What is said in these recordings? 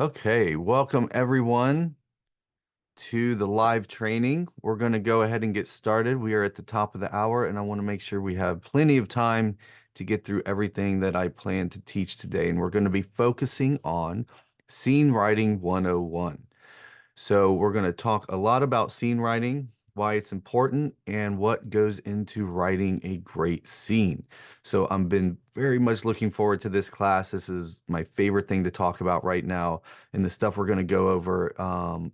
Okay, welcome everyone to the live training. We're going to go ahead and get started. We are at the top of the hour, and I want to make sure we have plenty of time to get through everything that I plan to teach today. And we're going to be focusing on Scene Writing 101. So we're going to talk a lot about scene writing, why it's important, and what goes into writing a great scene. So I've been very much looking forward to this class. This is my favorite thing to talk about right now. And the stuff we're going to go over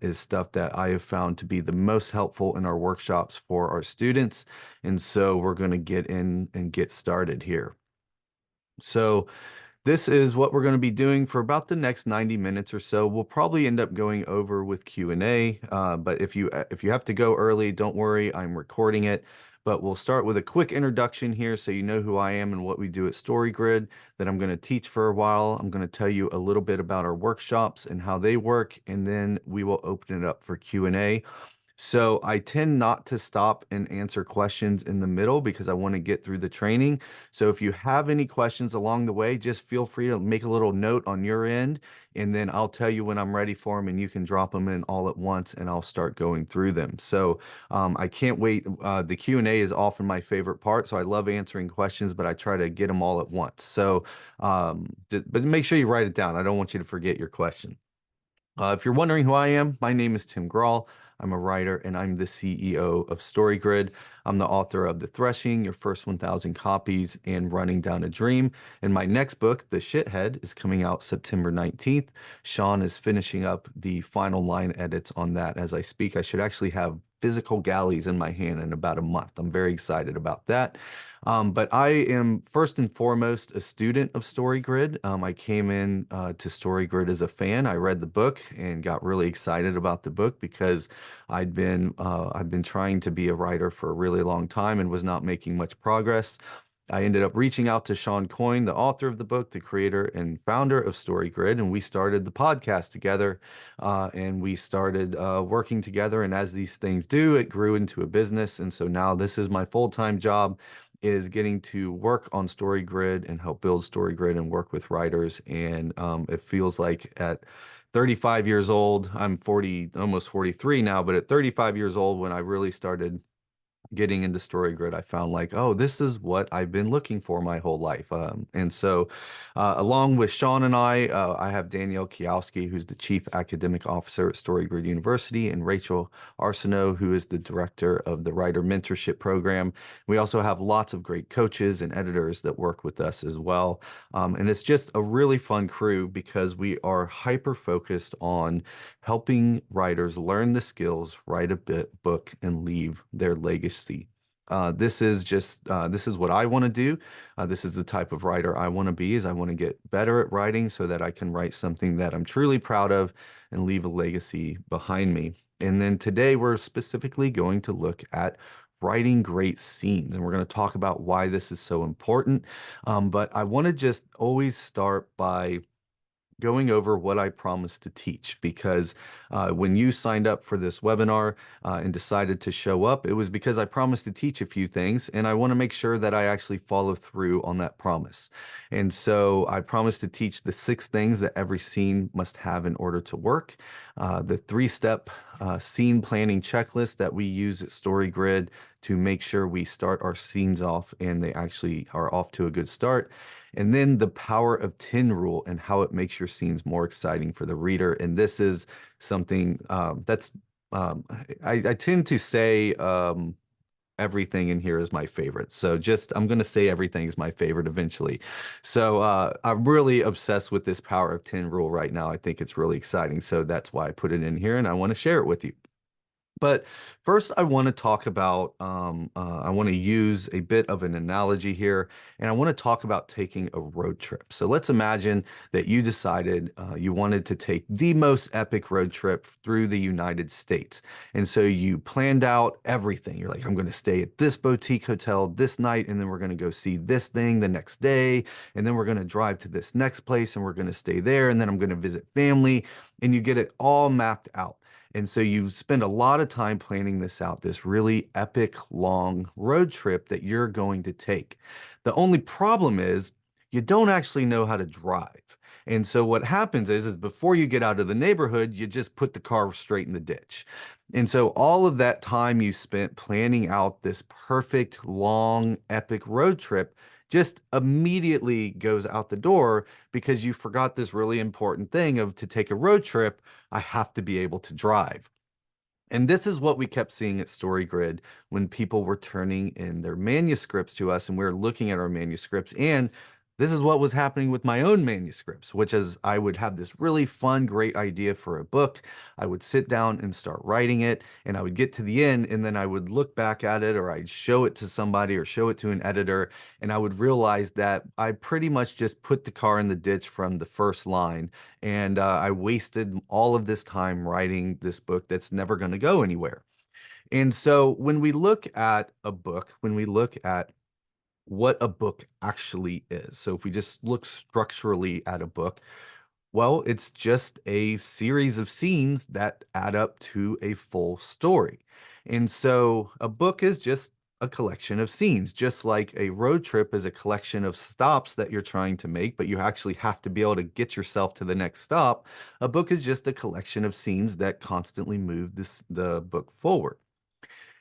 is stuff that I have found to be the most helpful in our workshops for our students. And so we're going to get in and get started here. So this is what we're going to be doing for about the next 90 minutes or so. We'll probably end up going over with Q&A, but if you have to go early, don't worry, I'm recording it. But we'll start with a quick introduction here so you know who I am and what we do at StoryGrid that I'm going to teach for a while. I'm going to tell you a little bit about our workshops and how they work, and then we will open it up for Q&A. So I tend not to stop and answer questions in the middle because I want to get through the training. So if you have any questions along the way, just feel free to make a little note on your end, and then I'll tell you when I'm ready for them, and you can drop them in all at once, and I'll start going through them. So I can't wait. The Q&A is often my favorite part, so I love answering questions, but I try to get them all at once. So, but make sure you write it down. I don't want you to forget your question. If you're wondering who I am, my name is Tim Grahl. I'm a writer and I'm the CEO of StoryGrid. I'm the author of The Threshing, Your First 1,000 Copies, and Running Down a Dream. And my next book, The Shithead, is coming out September 19th. Sean is finishing up the final line edits on that as I speak. I should actually have physical galleys in my hand in about a month. I'm very excited about that. But I am first and foremost a student of StoryGrid. I came in to StoryGrid as a fan. I read the book and got really excited about the book because I've been trying to be a writer for a really long time and was not making much progress. I ended up reaching out to Sean Coyne, the author of the book, the creator and founder of StoryGrid, and we started the podcast together. And we started working together. And as these things do, it grew into a business. And so now this is my full-time job, is getting to work on StoryGrid and help build StoryGrid and work with writers. And it feels like at 35 years old, I'm 40, almost 43 now, but at 35 years old, when I really started getting into StoryGrid, I found like, oh, this is what I've been looking for my whole life. And so, along with Sean and I have Danielle Kiowski, who's the Chief Academic Officer at StoryGrid University, and Rachel Arsenault, who is the Director of the Writer Mentorship Program. We also have lots of great coaches and editors that work with us as well. And it's just a really fun crew because we are hyper focused on helping writers learn the skills, write a book, and leave their legacy. This is what I want to do. This is the type of writer I want to be, is I want to get better at writing so that I can write something that I'm truly proud of and leave a legacy behind me. And then today we're specifically going to look at writing great scenes, and we're going to talk about why this is so important. But I want to just always start by going over what I promised to teach, because when you signed up for this webinar and decided to show up, it was because I promised to teach a few things, and I want to make sure that I actually follow through on that promise. And so I promised to teach the 6 things that every scene must have in order to work, the 3-step scene planning checklist that we use at StoryGrid to make sure we start our scenes off and they actually are off to a good start. And then the power of 10 rule and how it makes your scenes more exciting for the reader. And this is something I tend to say everything in here is my favorite. So just I'm going to say everything is my favorite eventually. So I'm really obsessed with this power of 10 rule right now. I think it's really exciting. So that's why I put it in here and I want to share it with you. But first, I want to talk about, I want to use a bit of an analogy here, and I want to talk about taking a road trip. So let's imagine that you decided you wanted to take the most epic road trip through the United States. And so you planned out everything. You're like, I'm going to stay at this boutique hotel this night, and then we're going to go see this thing the next day, and then we're going to drive to this next place, and we're going to stay there, and then I'm going to visit family, and you get it all mapped out. And so you spend a lot of time planning this out, this really epic long road trip that you're going to take. The only problem is you don't actually know how to drive. And so what happens is before you get out of the neighborhood, you just put the car straight in the ditch. And so all of that time you spent planning out this perfect, long, epic road trip just immediately goes out the door because you forgot this really important thing of to take a road trip, I have to be able to drive. And this is what we kept seeing at StoryGrid when people were turning in their manuscripts to us and we were looking at our manuscripts. And this is what was happening with my own manuscripts, which is I would have this really fun, great idea for a book. I would sit down and start writing it, and I would get to the end, and then I would look back at it, or I'd show it to somebody or show it to an editor, and I would realize that I pretty much just put the car in the ditch from the first line and I wasted all of this time writing this book that's never going to go anywhere. And so when we look at a book, when we look at what a book actually is, so if we just look structurally at a book, well, it's just a series of scenes that add up to a full story. And so a book is just a collection of scenes, just like a road trip is a collection of stops that you're trying to make, but you actually have to be able to get yourself to the next stop. A book is just a collection of scenes that constantly move the book forward.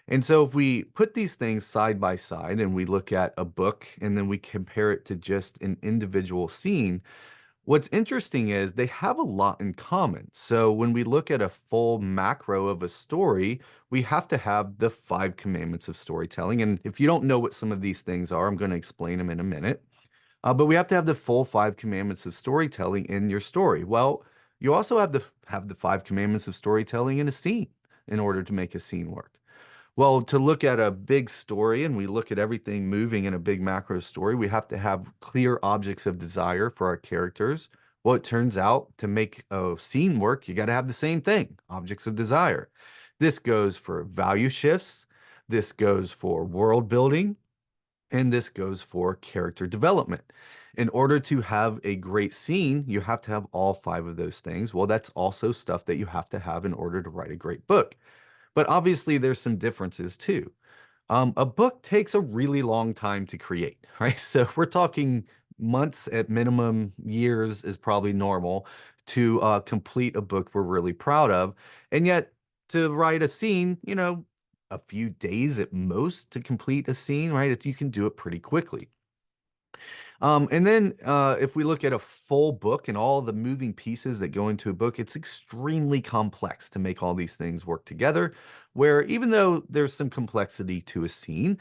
And so if we put these things side by side and we look at a book and then we compare it to just an individual scene, what's interesting is they have a lot in common. So when we look at a full macro of a story, we have to have the five commandments of storytelling. And if you don't know what some of these things are, I'm going to explain them in a minute. But we have to have the full five commandments of storytelling in your story. Well, you also have the five commandments of storytelling in a scene in order to make a scene work. Well, to look at a big story and we look at everything moving in a big macro story, we have to have clear objects of desire for our characters. Well, it turns out to make a scene work, you got to have the same thing, objects of desire. This goes for value shifts, this goes for world building, and this goes for character development. In order to have a great scene, you have to have all five of those things. Well, that's also stuff that you have to have in order to write a great book. But obviously, there's some differences too. A book takes a really long time to create, right? So we're talking months at minimum, years is probably normal to complete a book we're really proud of. And yet, to write a scene, a few days at most to complete a scene, right? You can do it pretty quickly. And then if we look at a full book and all the moving pieces that go into a book, it's extremely complex to make all these things work together. Where even though there's some complexity to a scene,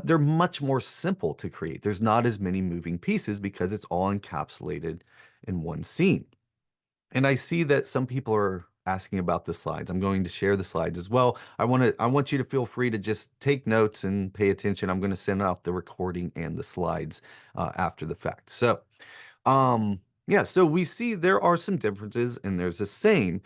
they're much more simple to create. There's not as many moving pieces because it's all encapsulated in one scene. And I see that some people are asking about the slides. I'm going to share the slides as well. I want you to feel free to just take notes and pay attention. I'm going to send off the recording and the slides after the fact. So, yeah, so we see there are some differences and there's a same.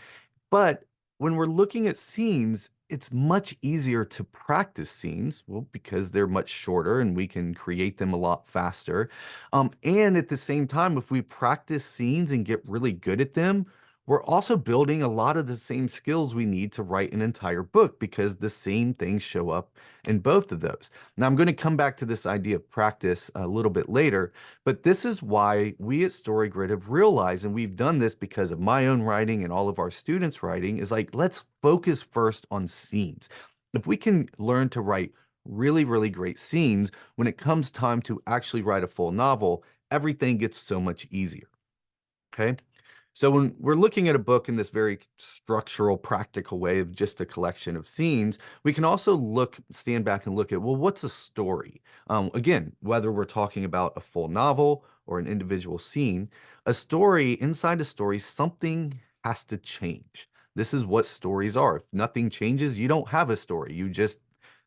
But when we're looking at scenes, it's much easier to practice scenes, well, because they're much shorter and we can create them a lot faster. And at the same time, if we practice scenes and get really good at them, we're also building a lot of the same skills we need to write an entire book because the same things show up in both of those. Now, I'm going to come back to this idea of practice a little bit later, but this is why we at StoryGrid have realized, and we've done this because of my own writing and all of our students' writing, is like, let's focus first on scenes. If we can learn to write really, really great scenes, when it comes time to actually write a full novel, everything gets so much easier. Okay. So when we're looking at a book in this very structural, practical way of just a collection of scenes, we can also stand back and look at, well, what's a story? Again, whether we're talking about a full novel or an individual scene, inside a story, something has to change. This is what stories are. If nothing changes, you don't have a story. You just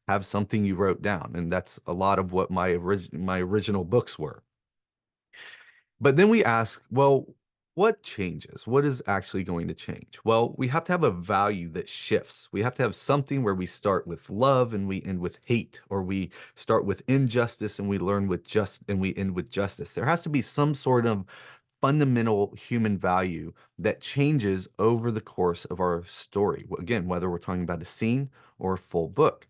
have something you wrote down. And that's a lot of what my original books were. But then we ask, well, what changes? What is actually going to change? Well, we have to have a value that shifts. We have to have something where we start with love and we end with hate, or we start with injustice and we end with justice. There has to be some sort of fundamental human value that changes over the course of our story. Again, whether we're talking about a scene or a full book.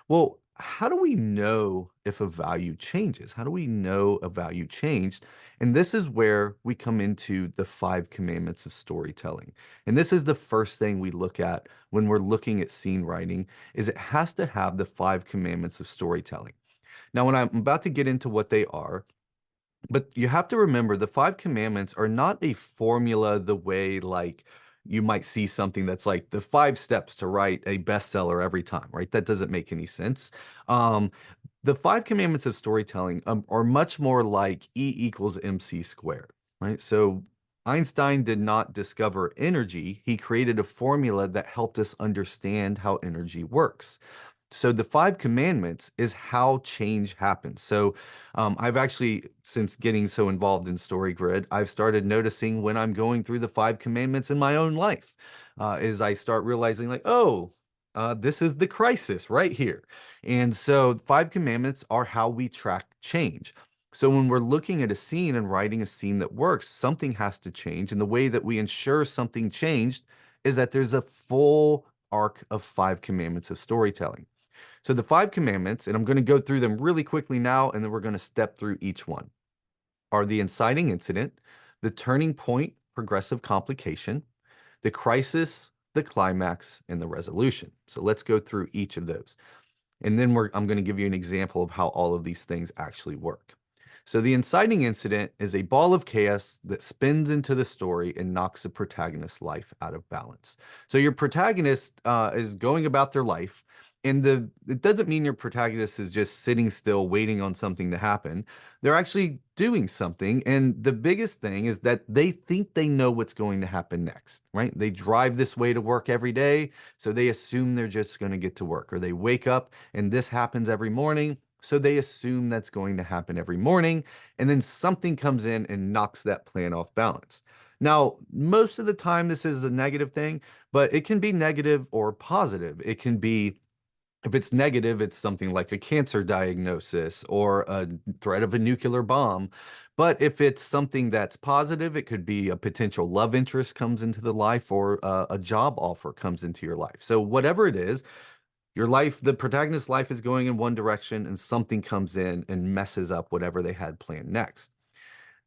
Well, how do we know if a value changes? How do we know a value changed? And this is where we come into the five commandments of storytelling. And this is the first thing we look at when we're looking at scene writing is it has to have the five commandments of storytelling. Now, when I'm about to get into what they are, but you have to remember the five commandments are not a formula the way like you might see something that's like the five steps to write a bestseller every time, right? That doesn't make any sense. Um, the five commandments of storytelling are much more like E equals MC squared, right? So Einstein did not discover energy. He created a formula that helped us understand how energy works. So the five commandments is how change happens. So I've actually, since getting so involved in StoryGrid, I've started noticing when I'm going through the five commandments in my own life, is I start realizing like, oh, this is the crisis right here. And so five commandments are how we track change. So when we're looking at a scene and writing a scene that works, something has to change. And the way that we ensure something changed is that there's a full arc of five commandments of storytelling. So the five commandments, and I'm going to go through them really quickly now, and then we're going to step through each one, are the inciting incident, the turning point, progressive complication, the crisis, the climax, and the resolution. So let's go through each of those. And then I'm going to give you an example of how all of these things actually work. So the inciting incident is a ball of chaos that spins into the story and knocks the protagonist's life out of balance. So your protagonist is going about their life, and it doesn't mean your protagonist is just sitting still waiting on something to happen. They're actually doing something, and the biggest thing is that they think they know what's going to happen next, right? They drive this way to work every day, so they assume they're just going to get to work, or they wake up and this happens every morning. So they assume that's going to happen every morning, and then something comes in and knocks that plan off balance. Now, most of the time, this is a negative thing, but it can be negative or positive. It can be, if it's negative, it's something like a cancer diagnosis or a threat of a nuclear bomb. But if it's something that's positive, it could be a potential love interest comes into the life or a job offer comes into your life. So whatever it is, your life, the protagonist's life is going in one direction and something comes in and messes up whatever they had planned next.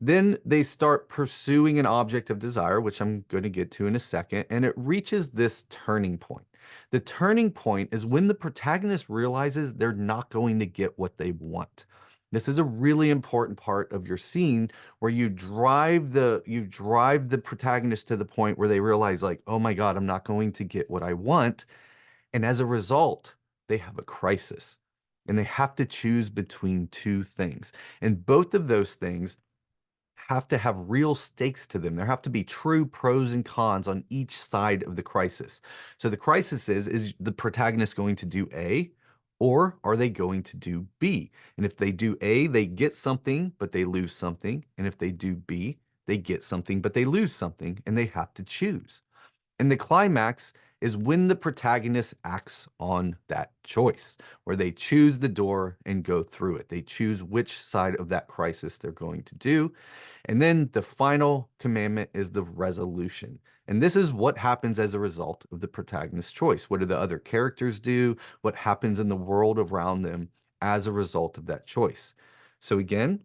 Then they start pursuing an object of desire, which I'm going to get to in a second, and it reaches this turning point. The turning point is when the protagonist realizes they're not going to get what they want. This is a really important part of your scene where you drive the protagonist to the point where they realize like, "Oh my God, I'm not going to get what I want." And as a result, they have a crisis and they have to choose between two things. And both of those things have to have real stakes to them. There have to be true pros and cons on each side of the crisis. So the crisis is the protagonist going to do A or are they going to do B? And if they do A, they get something, but they lose something. And if they do B, they get something, but they lose something, and they have to choose. And the climax is when the protagonist acts on that choice, where they choose the door and go through it. They choose which side of that crisis they're going to do. And then the final commandment is the resolution. And this is what happens as a result of the protagonist's choice. What do the other characters do? What happens in the world around them as a result of that choice? So again,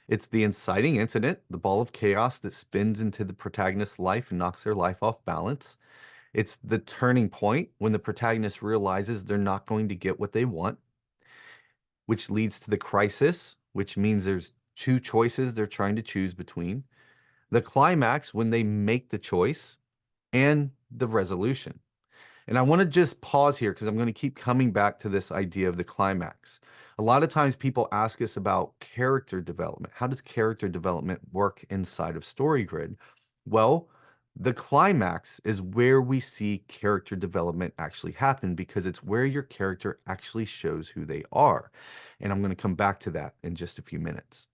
it's the inciting incident, the ball of chaos that spins into the protagonist's life and knocks their life off balance. It's the turning point when the protagonist realizes they're not going to get what they want, which leads to the crisis, which means there's two choices they're trying to choose between. The climax when they make the choice, and the resolution. And I want to just pause here because I'm going to keep coming back to this idea of the climax. A lot of times people ask us about character development. How does character development work inside of StoryGrid? Well, the climax is where we see character development actually happen because it's where your character actually shows who they are. And I'm going to come back to that in just a few minutes.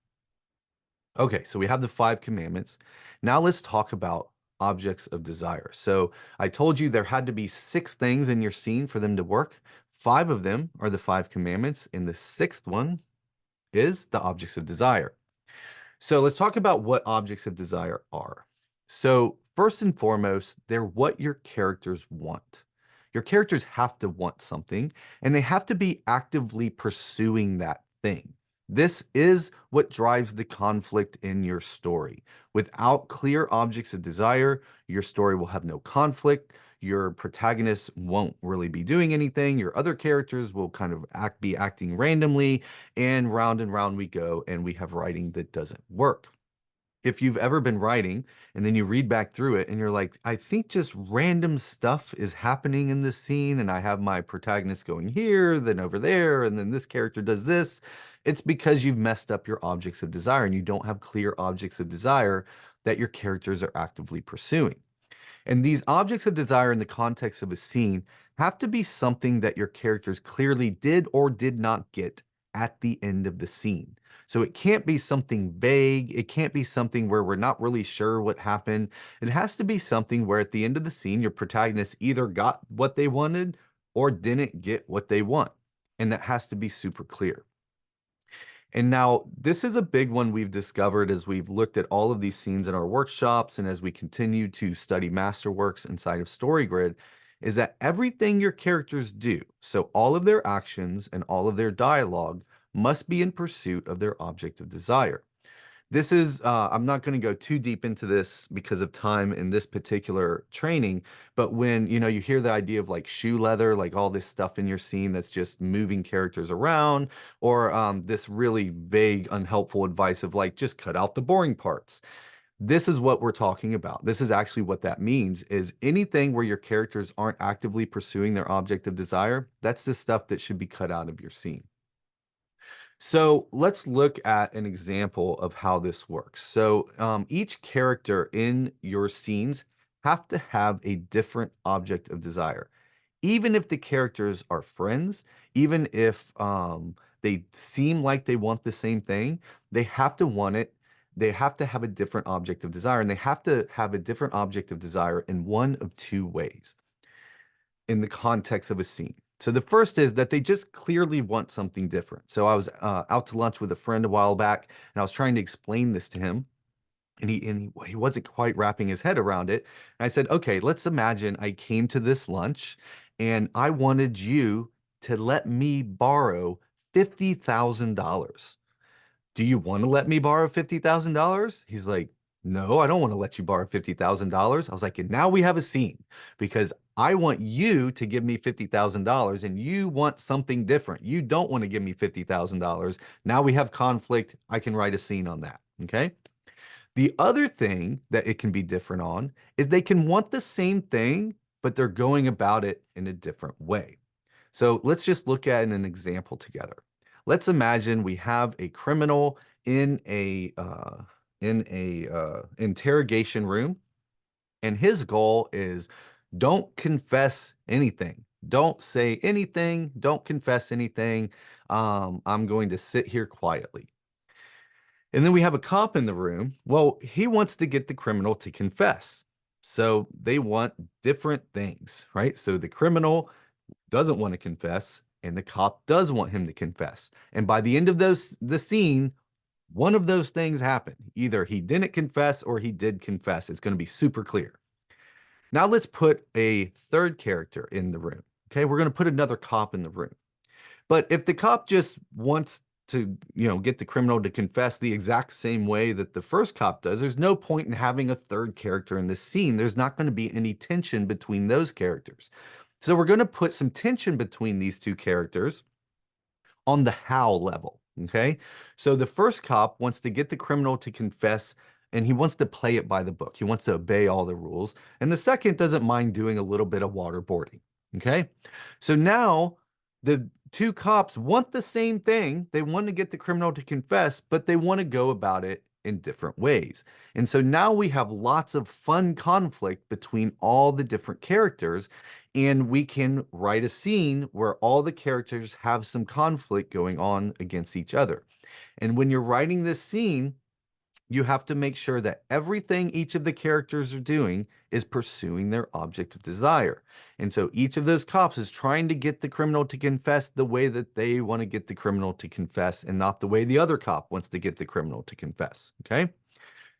Okay, so we have the five commandments. Now let's talk about objects of desire. So I told you there had to be six things in your scene for them to work. Five of them are the five commandments, and the sixth one is the objects of desire. So let's talk about what objects of desire are. So first and foremost, they're what your characters want. Your characters have to want something, and they have to be actively pursuing that thing. This is what drives the conflict in your story. Without clear objects of desire, your story will have no conflict. Your protagonist won't really be doing anything. Your other characters will kind of be acting randomly, and round we go, and we have writing that doesn't work. If you've ever been writing and then you read back through it and you're like, I think just random stuff is happening in this scene, and I have my protagonist going here, then over there, and then this character does this. It's because you've messed up your objects of desire and you don't have clear objects of desire that your characters are actively pursuing. And these objects of desire in the context of a scene have to be something that your characters clearly did or did not get at the end of the scene. So it can't be something vague. It can't be something where we're not really sure what happened. It has to be something where at the end of the scene, your protagonist either got what they wanted or didn't get what they want. And that has to be super clear. And now this is a big one we've discovered as we've looked at all of these scenes in our workshops and as we continue to study masterworks inside of StoryGrid, is that everything your characters do, so all of their actions and all of their dialogue, must be in pursuit of their object of desire. This is, I'm not going to go too deep into this because of time in this particular training, but when, you hear the idea of like shoe leather, like all this stuff in your scene that's just moving characters around, or this really vague, unhelpful advice of like, just cut out the boring parts. This is what we're talking about. This is actually what that means is anything where your characters aren't actively pursuing their object of desire, that's the stuff that should be cut out of your scene. So let's look at an example of how this works. So each character in your scenes have to have a different object of desire. Even if the characters are friends, even if they seem like they want the same thing, they have to want it. They have to have a different object of desire, and they have to have a different object of desire in one of two ways in the context of a scene. So the first is that they just clearly want something different. So I was out to lunch with a friend a while back, and I was trying to explain this to him, and he wasn't quite wrapping his head around it. And I said, "Okay, let's imagine I came to this lunch, and I wanted you to let me borrow $50,000. Do you want to let me borrow $50,000?" He's like, "No, I don't want to let you borrow $50,000. I was like, "And now we have a scene because I want you to give me $50,000 and you want something different. You don't want to give me $50,000. Now we have conflict. I can write a scene on that." Okay. The other thing that it can be different on is they can want the same thing, but they're going about it in a different way. So let's just look at an example together. Let's imagine we have a criminal in a interrogation room, and his goal is don't confess anything. Don't say anything. Don't confess anything. I'm going to sit here quietly. And then we have a cop in the room. Well, he wants to get the criminal to confess. So they want different things, right? So the criminal doesn't want to confess, and the cop does want him to confess. And by the end of the scene, one of those things happened. Either he didn't confess or he did confess. It's going to be super clear. Now let's put a third character in the room. Okay, we're going to put another cop in the room. But if the cop just wants to, get the criminal to confess the exact same way that the first cop does, there's no point in having a third character in this scene. There's not going to be any tension between those characters. So we're going to put some tension between these two characters on the how level. Okay. So the first cop wants to get the criminal to confess and he wants to play it by the book. He wants to obey all the rules. And the second doesn't mind doing a little bit of waterboarding. Okay. So now the two cops want the same thing. They want to get the criminal to confess, but they want to go about it in different ways. And so now we have lots of fun conflict between all the different characters, and we can write a scene where all the characters have some conflict going on against each other. And when you're writing this scene, you have to make sure that everything each of the characters are doing is pursuing their object of desire. And so each of those cops is trying to get the criminal to confess the way that they want to get the criminal to confess and not the way the other cop wants to get the criminal to confess. Okay.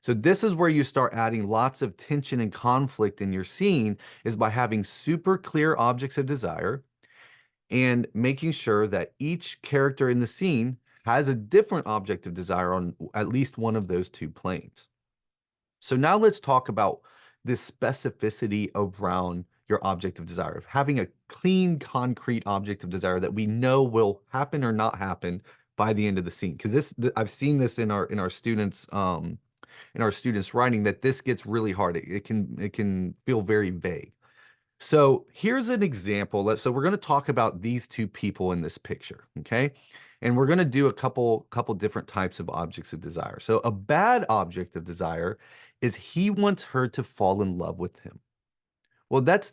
So this is where you start adding lots of tension and conflict in your scene, is by having super clear objects of desire and making sure that each character in the scene has a different object of desire on at least one of those two planes. So now let's talk about this specificity around your object of desire, of having a clean, concrete object of desire that we know will happen or not happen by the end of the scene. Because I've seen this in our students in our students writing, that this gets really hard. It can feel very vague. So here's an example. So we're going to talk about these two people in this picture, okay? And we're going to do a couple different types of objects of desire. So a bad object of desire is he wants her to fall in love with him. Well, that's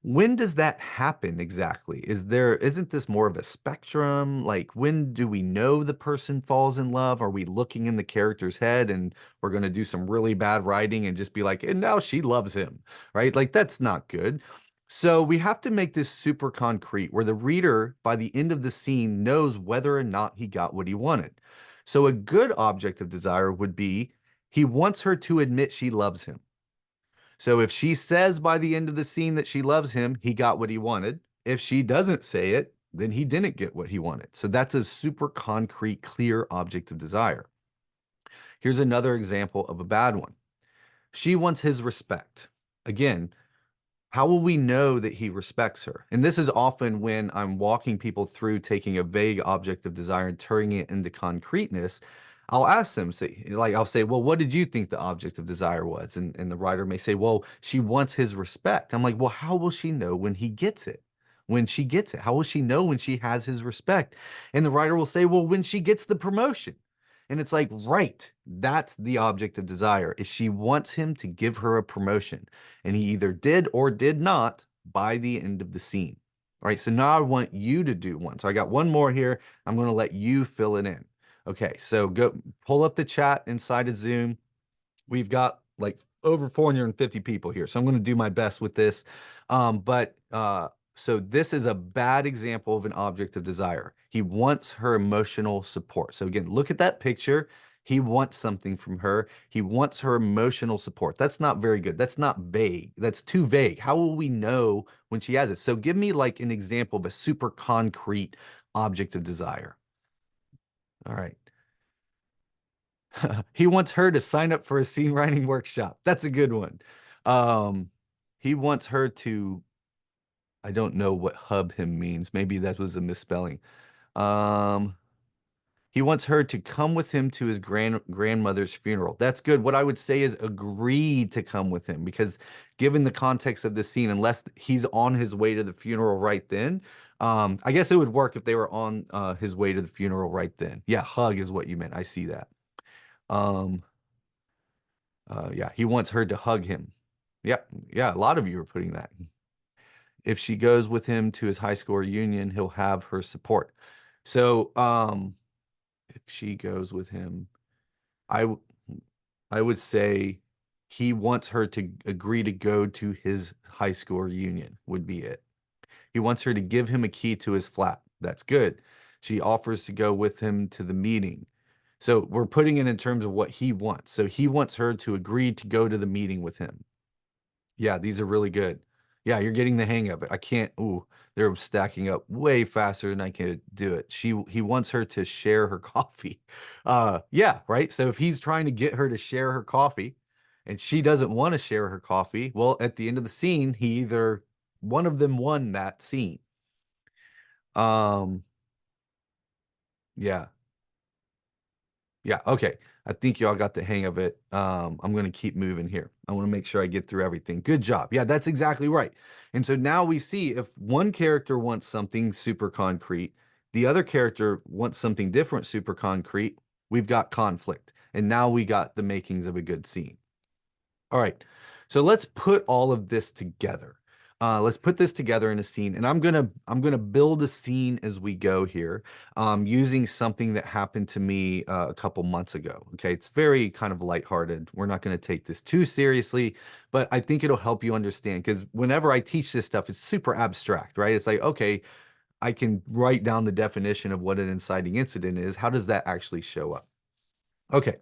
when does that happen exactly? Isn't this more of a spectrum? Like, when do we know the person falls in love? Are we looking in the character's head and we're going to do some really bad writing and just be like, and now she loves him, right? Like, that's not good. So we have to make this super concrete where the reader, by the end of the scene, knows whether or not he got what he wanted. So a good object of desire would be he wants her to admit she loves him. So if she says by the end of the scene that she loves him, he got what he wanted. If she doesn't say it, then he didn't get what he wanted. So that's a super concrete, clear object of desire. Here's another example of a bad one. She wants his respect. Again, how will we know that he respects her? And this is often when I'm walking people through taking a vague object of desire and turning it into concreteness. I'll ask them, I'll say, well, what did you think the object of desire was? And the writer may say, well, she wants his respect. I'm like, well, how will she know when he gets it? When she gets it? How will she know when she has his respect? And the writer will say, well, when she gets the promotion. And it's like, right, that's the object of desire, is she wants him to give her a promotion. And he either did or did not by the end of the scene. All right, so now I want you to do one. So I got one more here. I'm going to let you fill it in. Okay, so go pull up the chat inside of Zoom. We've got like over 450 people here, so I'm going to do my best with this. So this is a bad example of an object of desire. He wants her emotional support. So again, look at that picture. He wants something from her. He wants her emotional support. That's not very good. That's not vague. That's too vague. How will we know when she has it? So give me like an example of a super concrete object of desire. All right. He wants her to sign up for a scene writing workshop. That's a good one. Um, he wants her to, I don't know what hub him means. Maybe that was a misspelling. Um, he wants her to come with him to his grandmother's funeral. That's good. What I would say is agree to come with him, because given the context of this scene, unless he's on his way to the funeral right then, I guess it would work if they were on his way to the funeral right then. Yeah, hug is what you meant. I see that. Um, yeah, he wants her to hug him. Yeah, yeah, a lot of you are putting that. If she goes with him to his high school reunion, he'll have her support. So, if she goes with him, I w- I would say he wants her to agree to go to his high school reunion would be it. He wants her to give him a key to his flat. That's good. She offers to go with him to the meeting. So we're putting it in terms of what he wants. So he wants her to agree to go to the meeting with him. Yeah, these are really good. Yeah, you're getting the hang of it. I can't, ooh, they're stacking up way faster than I can do it. He wants her to share her coffee. Yeah, right. So if he's trying to get her to share her coffee and she doesn't want to share her coffee, well, at the end of the scene, one of them won that scene. Um, yeah. Yeah, okay. I think y'all got the hang of it. I'm going to keep moving here. I want to make sure I get through everything. Good job. Yeah, that's exactly right. And so now we see if one character wants something super concrete, the other character wants something different, super concrete, we've got conflict. And now we got the makings of a good scene. All right. So let's put all of this together. Let's put this together in a scene, and I'm gonna build a scene as we go here, using something that happened to me a couple months ago. Okay, it's very kind of lighthearted. We're not gonna take this too seriously, but I think it'll help you understand, because whenever I teach this stuff, it's super abstract, right? It's like, okay, I can write down the definition of what an inciting incident is. How does that actually show up? Okay.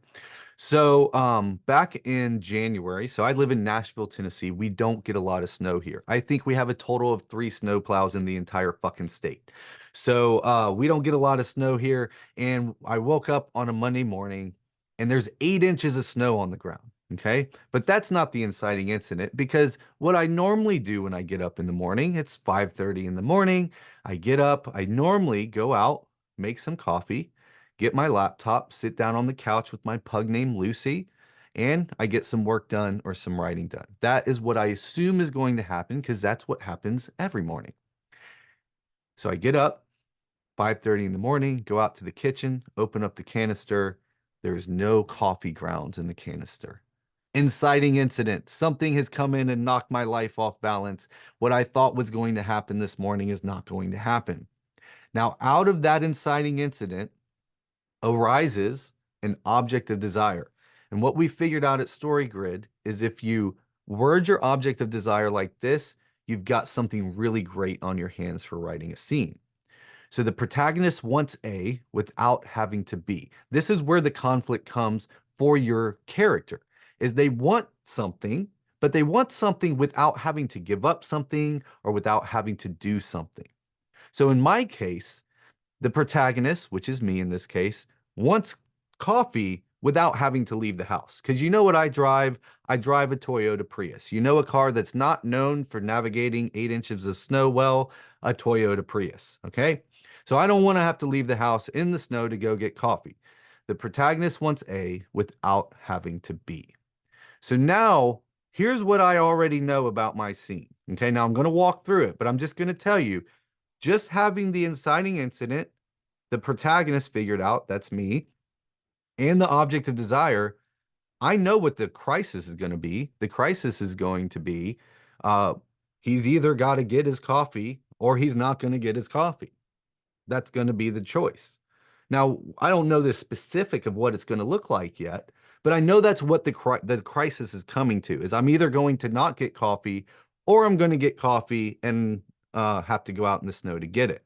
So, back in January, so I live in Nashville, Tennessee. We don't get a lot of snow here. I think we have a total of 3 snowplows in the entire fucking state. So, we don't get a lot of snow here. And I woke up on a Monday morning and there's 8 inches of snow on the ground. Okay. But that's not the inciting incident because what I normally do when I get up in the morning, it's 5:30 in the morning. I get up, I normally go out, make some coffee, get my laptop, sit down on the couch with my pug named Lucy, and I get some work done or some writing done. That is what I assume is going to happen because that's what happens every morning. So I get up 5:30 in the morning, go out to the kitchen, open up the canister. There's no coffee grounds in the canister. Inciting incident. Something has come in and knocked my life off balance. What I thought was going to happen this morning is not going to happen. Now, out of that inciting incident, arises an object of desire. And what we figured out at StoryGrid is if you word your object of desire like this, you've got something really great on your hands for writing a scene. So the protagonist wants A without having to B. This is where the conflict comes for your character, is they want something, but they want something without having to give up something or without having to do something. So in my case, the protagonist, which is me in this case, wants coffee without having to leave the house. Because you know what I drive? I drive a Toyota Prius. You know a car that's not known for navigating 8 inches of snow well, a Toyota Prius. Okay. So I don't want to have to leave the house in the snow to go get coffee. The protagonist wants A without having to B. So now here's what I already know about my scene. Okay. Now I'm going to walk through it, but I'm just going to tell you just having the inciting incident, the protagonist figured out, that's me, and the object of desire, I know what the crisis is going to be. The crisis is going to be uh, he's either got to get his coffee or he's not going to get his coffee. That's going to be the choice. Now, I don't know the specific of what it's going to look like yet, but I know that's what the crisis is coming to, is I'm either going to not get coffee or I'm going to get coffee and have to go out in the snow to get it.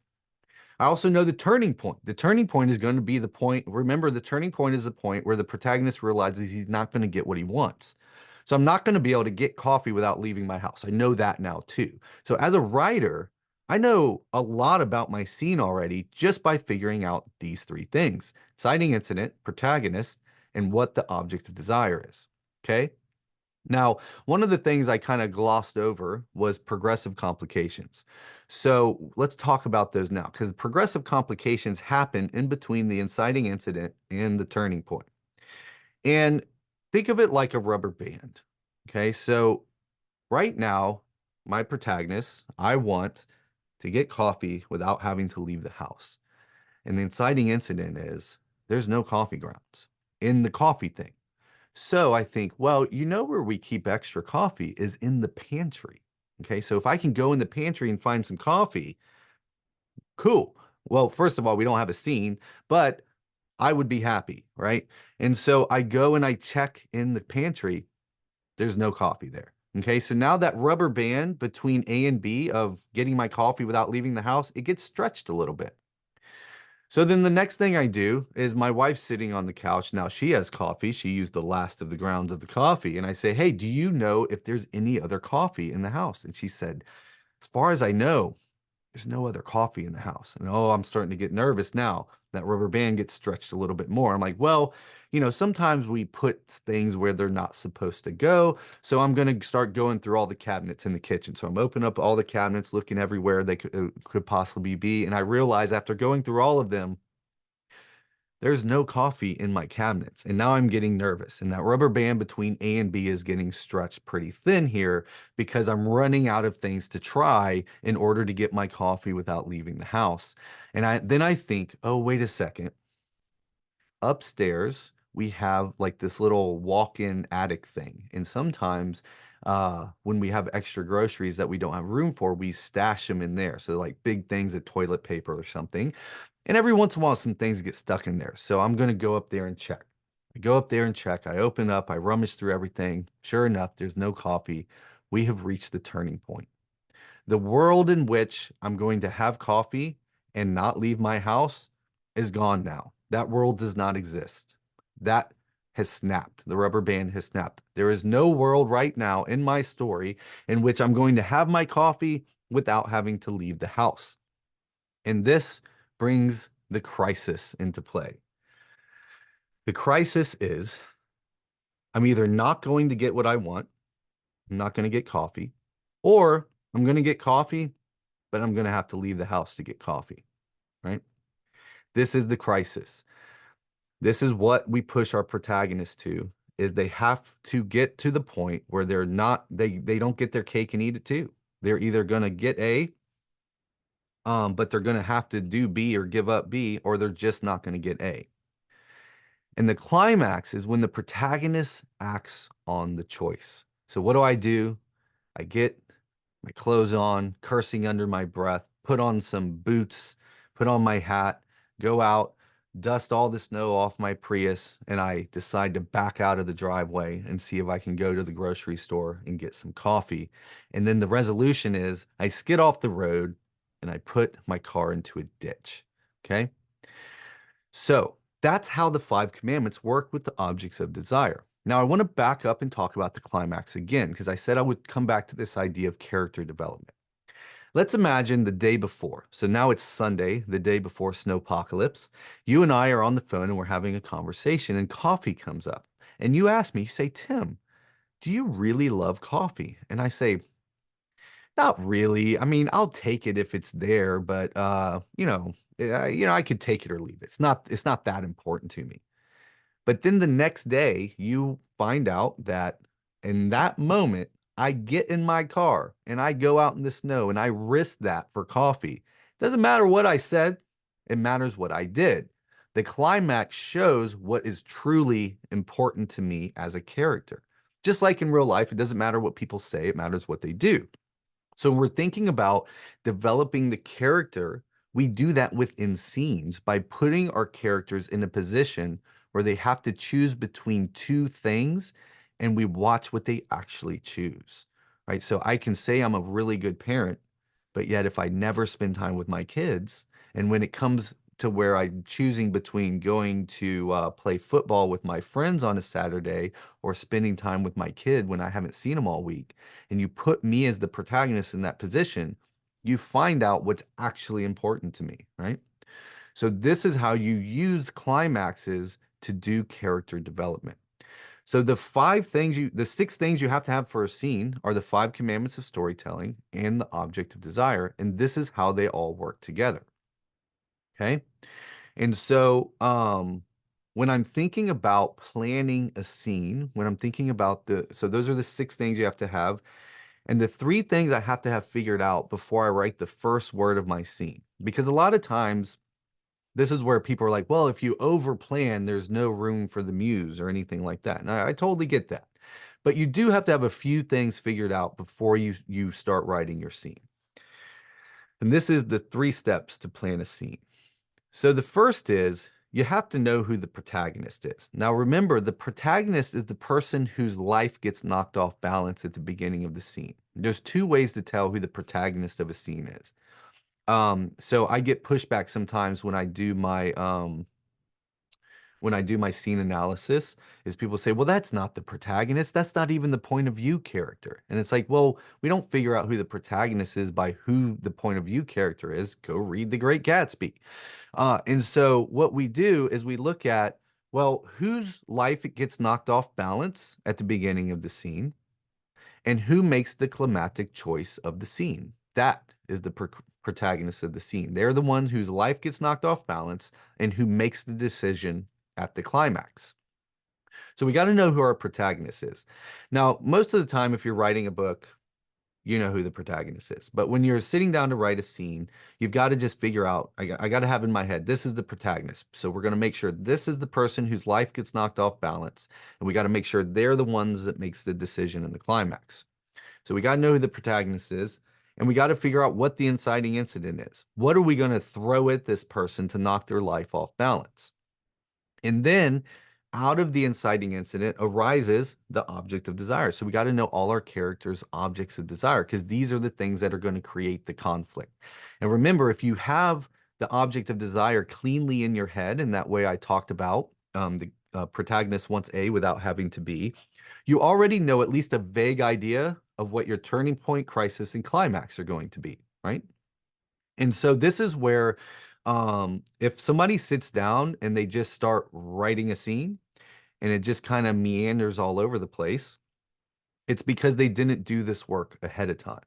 I also know the turning point. The turning point is going to be the point. Remember, the turning point is the point where the protagonist realizes he's not going to get what he wants. So I'm not going to be able to get coffee without leaving my house. I know that now too. So as a writer, I know a lot about my scene already just by figuring out these 3 things: inciting incident, protagonist, and what the object of desire is. Okay. Now, one of the things I kind of glossed over was progressive complications. So let's talk about those now, because progressive complications happen in between the inciting incident and the turning point. And think of it like a rubber band. Okay, so right now, my protagonist, I want to get coffee without having to leave the house. And the inciting incident is there's no coffee grounds in the coffee thing. So I think, well, you know where we keep extra coffee is in the pantry. Okay, so if I can go in the pantry and find some coffee, cool. Well, first of all, we don't have a scene, but I would be happy, right? And so I go and I check in the pantry. There's no coffee there. Okay, so now that rubber band between A and B of getting my coffee without leaving the house, it gets stretched a little bit. So then the next thing I do is my wife's sitting on the couch. Now she has coffee. She used the last of the grounds of the coffee. And I say, hey, do you know if there's any other coffee in the house? And she said, as far as I know, there's no other coffee in the house. And oh, I'm starting to get nervous now. That rubber band gets stretched a little bit more. I'm like, well, sometimes we put things where they're not supposed to go. So I'm going to start going through all the cabinets in the kitchen. So I'm opening up all the cabinets, looking everywhere they could possibly be. And I realize after going through all of them, there's no coffee in my cabinets. And now I'm getting nervous. And that rubber band between A and B is getting stretched pretty thin here because I'm running out of things to try in order to get my coffee without leaving the house. And then I think, oh, wait a second. Upstairs, we have like this little walk-in attic thing. And sometimes when we have extra groceries that we don't have room for, we stash them in there. So like big things of toilet paper or something. And every once in a while, some things get stuck in there. So I'm going to go up there and check. I go up there and check. I open up, I rummage through everything. Sure enough, there's no coffee. We have reached the turning point. The world in which I'm going to have coffee and not leave my house is gone now. That world does not exist. That has snapped. The rubber band has snapped. There is no world right now in my story in which I'm going to have my coffee without having to leave the house. And this brings the crisis into play. The crisis is I'm either not going to get what I want, I'm not going to get coffee, or I'm going to get coffee, but I'm going to have to leave the house to get coffee, right? This is the crisis. This is what we push our protagonists to, is they have to get to the point where they don't get their cake and eat it too. They're either going to get A, but they're going to have to do B or give up B, or they're just not going to get A. And the climax is when the protagonist acts on the choice. So what do? I get my clothes on, cursing under my breath, put on some boots, put on my hat, go out, dust all the snow off my Prius, and I decide to back out of the driveway and see if I can go to the grocery store and get some coffee. And then the resolution is I skid off the road and I put my car into a ditch. Okay. So that's how the five commandments work with the objects of desire. Now, I want to back up and talk about the climax again, because I said I would come back to this idea of character development. Let's imagine the day before. So now it's Sunday, the day before snowpocalypse. You and I are on the phone and we're having a conversation, and coffee comes up. And you ask me, you say, Tim, do you really love coffee? And I say, not really. I mean, I'll take it if it's there, but I could take it or leave it. It's not that important to me. But then the next day, you find out that in that moment, I get in my car and I go out in the snow and I risk that for coffee. Doesn't matter what I said, it matters what I did. The climax shows what is truly important to me as a character. Just like in real life, it doesn't matter what people say, it matters what they do. So we're thinking about developing the character. We do that within scenes by putting our characters in a position where they have to choose between two things, and we watch what they actually choose, right? So I can say I'm a really good parent, but yet if I never spend time with my kids, and when it comes to where I'm choosing between going to play football with my friends on a Saturday or spending time with my kid when I haven't seen them all week, and you put me as the protagonist in that position, you find out what's actually important to me, right? So this is how you use climaxes to do character development. So the six things you have to have for a scene are the five commandments of storytelling and the object of desire, and this is how they all work together. Okay? And so when I'm thinking about planning a scene, when I'm thinking about so those are the six things you have to have. And the three things I have to have figured out before I write the first word of my scene. Because a lot of times, this is where people are like, well, if you over plan, there's no room for the muse or anything like that. And I totally get that. But you do have to have a few things figured out before you start writing your scene. And this is the 3 steps to plan a scene. So the first is you have to know who the protagonist is. Now, remember, the protagonist is the person whose life gets knocked off balance at the beginning of the scene. There's 2 ways to tell who the protagonist of a scene is. So I get pushback sometimes when I do my scene analysis, is people say, well, that's not the protagonist. That's not even the point of view character. And it's like, well, we don't figure out who the protagonist is by who the point of view character is. Go read The Great Gatsby. And so what we do is we look at, well, whose life it gets knocked off balance at the beginning of the scene, and who makes the climactic choice of the scene. That is the protagonist of the scene. They're the ones whose life gets knocked off balance and who makes the decision at the climax. So we got to know who our protagonist is. Now, most of the time, if you're writing a book, you know who the protagonist is. But when you're sitting down to write a scene, you've got to just figure out, I got to have in my head, this is the protagonist. So we're going to make sure this is the person whose life gets knocked off balance. And we got to make sure they're the ones that makes the decision in the climax. So we got to know who the protagonist is. And we got to figure out what the inciting incident is. What are we going to throw at this person to knock their life off balance? And then out of the inciting incident arises the object of desire. So we got to know all our characters' objects of desire, because these are the things that are going to create the conflict. And remember, if you have the object of desire cleanly in your head, and that way I talked about protagonist wants A without having to B, you already know at least a vague idea of what your turning point, crisis, and climax are going to be, right? And so this is where if somebody sits down and they just start writing a scene and it just kind of meanders all over the place, it's because they didn't do this work ahead of time.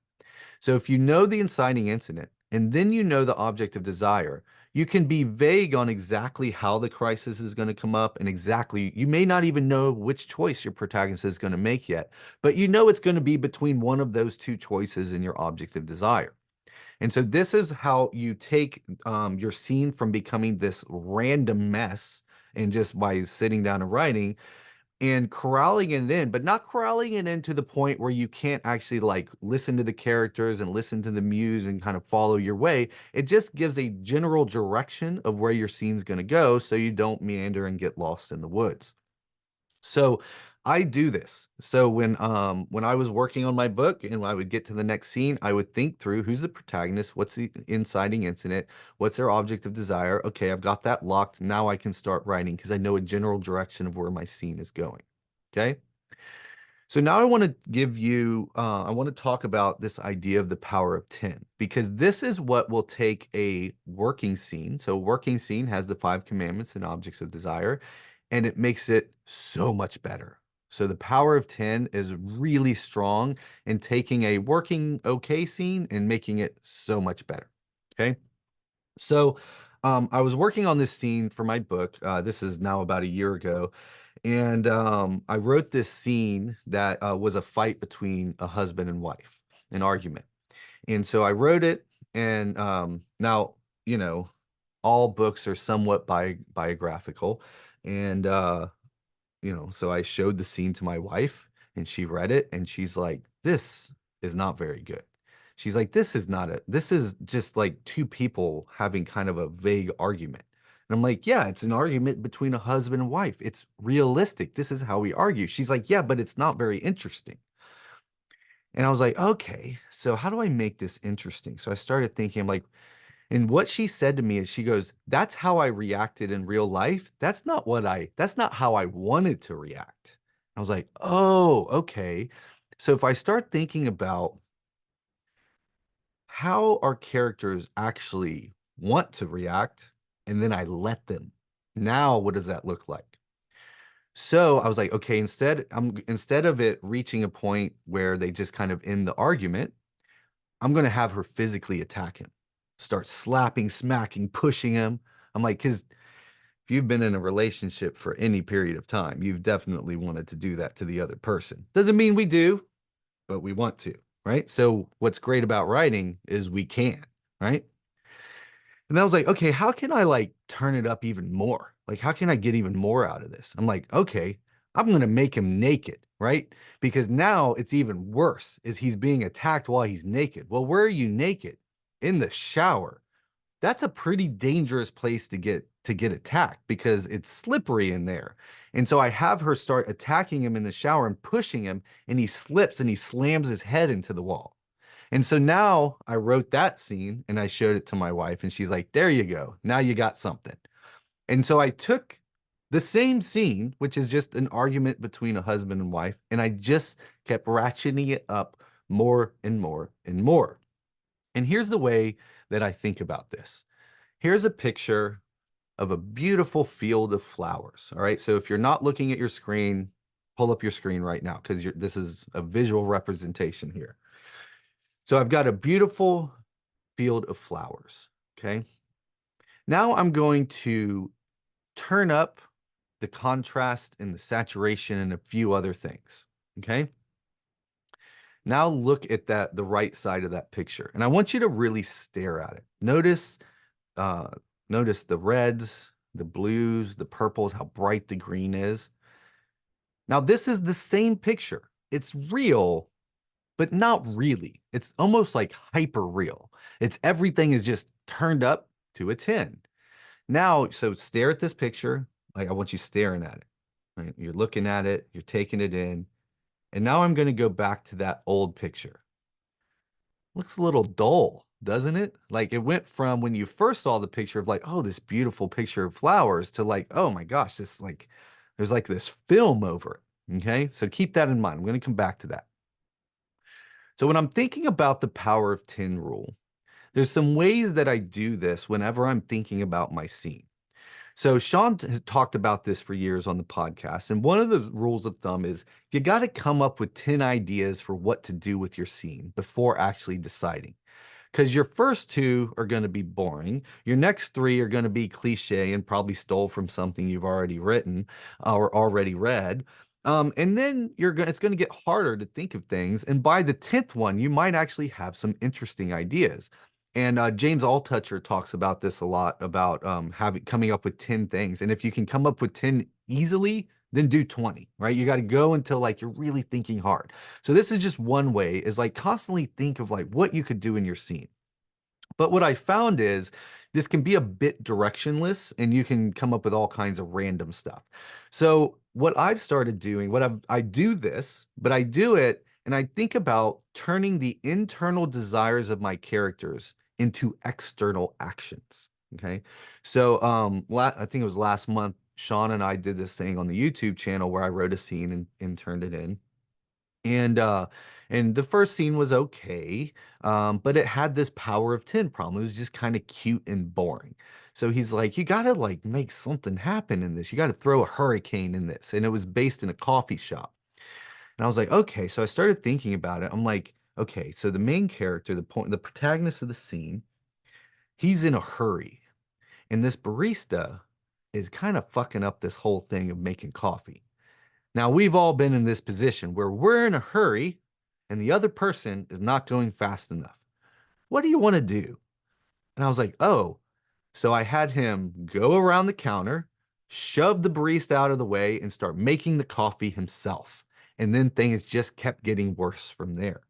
So if you know the inciting incident and then you know the object of desire, you can be vague on exactly how the crisis is going to come up and exactly, you may not even know which choice your protagonist is going to make yet, but you know it's going to be between one of those two choices in your object of desire. And so this is how you take your scene from becoming this random mess and just by sitting down and writing and corralling it in, but not corralling it in to the point where you can't actually like listen to the characters and listen to the muse and kind of follow your way. It just gives a general direction of where your scene's going to go so you don't meander and get lost in the woods. So I do this. So when I was working on my book and I would get to the next scene, I would think through who's the protagonist, what's the inciting incident, what's their object of desire. Okay, I've got that locked. Now I can start writing because I know a general direction of where my scene is going. Okay. So now I want to give you, I want to talk about this idea of the power of 10, because this is what will take a working scene. So a working scene has the five commandments and objects of desire, and it makes it so much better. So the power of 10 is really strong in taking a working okay scene and making it so much better. Okay. So I was working on this scene for my book. This is now about a year ago. And I wrote this scene that was a fight between a husband and wife, an argument. And so I wrote it. And now, you know, all books are somewhat biographical. And so I showed the scene to my wife and she read it and she's like, this is not very good. She's like, this is just like two people having kind of a vague argument. And I'm like, yeah, it's an argument between a husband and wife. It's realistic. This is how we argue. She's like, yeah, but it's not very interesting. And I was like, okay, so how do I make this interesting? So I started thinking, I'm like, and what she said to me is she goes, that's how I reacted in real life. That's not how I wanted to react. I was like, oh, okay. So if I start thinking about how our characters actually want to react, and then I let them, now what does that look like? So I was like, okay, instead of it reaching a point where they just kind of end the argument, I'm going to have her physically attack him, start slapping, smacking, pushing him. I'm like, because if you've been in a relationship for any period of time, you've definitely wanted to do that to the other person. Doesn't mean we do, but we want to, right? So what's great about writing is we can, right? And I was like, okay, how can I like turn it up even more? Like, how can I get even more out of this? I'm like, okay, I'm gonna make him naked, right? Because now it's even worse, is he's being attacked while he's naked. Well, where are you naked? In the shower. That's a pretty dangerous place to get attacked because it's slippery in there. And so I have her start attacking him in the shower and pushing him, and he slips and he slams his head into the wall. And so now I wrote that scene and I showed it to my wife, and she's like, there you go. Now you got something. And so I took the same scene, which is just an argument between a husband and wife, and I just kept ratcheting it up more and more and more. And here's the way that I think about this. Here's a picture of a beautiful field of flowers. All right. So if you're not looking at your screen, pull up your screen right now because this is a visual representation here. So I've got a beautiful field of flowers. Okay. Now I'm going to turn up the contrast and the saturation and a few other things. Okay. Now look at the right side of that picture. And I want you to really stare at it. Uh, notice the reds, the blues, the purples, how bright the green is. Now this is the same picture. It's real, but not really. It's almost like hyper real. Everything is just turned up to a 10. Now, so stare at this picture. Like I want you staring at it. Right? You're looking at it, you're taking it in. And now I'm going to go back to that old picture. Looks a little dull, doesn't it? Like it went from when you first saw the picture of like, oh, this beautiful picture of flowers to like, oh my gosh, this like There's like this film over it. Okay. So keep that in mind. I'm going to come back to that. So when I'm thinking about the power of 10 rule, there's some ways that I do this whenever I'm thinking about my scene. So Sean has talked about this for years on the podcast, and one of the rules of thumb is you got to come up with 10 ideas for what to do with your scene before actually deciding. Because your first two are going to be boring. Your next three are going to be cliche and probably stole from something you've already written or already read. And then it's going to get harder to think of things. And by the 10th one, you might actually have some interesting ideas. And James Altucher talks about this a lot about coming up with 10 things. And if you can come up with 10 easily, then do 20, right? You got to go until like you're really thinking hard. So this is just one way is like constantly think of like what you could do in your scene. But what I found is this can be a bit directionless and you can come up with all kinds of random stuff. So what I've started doing, I do this, but I do it and I think about turning the internal desires of my characters into external actions. Okay. So I think it was last month, Sean and I did this thing on the YouTube channel where I wrote a scene and turned it in. And the first scene was okay, but it had this power of 10 problem. It was just kind of cute and boring. So he's like, you gotta like make something happen in this. You gotta throw a hurricane in this. And it was based in a coffee shop. And I was like, okay. So I started thinking about it. I'm like, okay, so the main character, the protagonist of the scene, he's in a hurry. And this barista is kind of fucking up this whole thing of making coffee. Now, we've all been in this position where we're in a hurry and the other person is not going fast enough. What do you want to do? And I was like, oh, so I had him go around the counter, shove the barista out of the way, and start making the coffee himself. And then things just kept getting worse from there.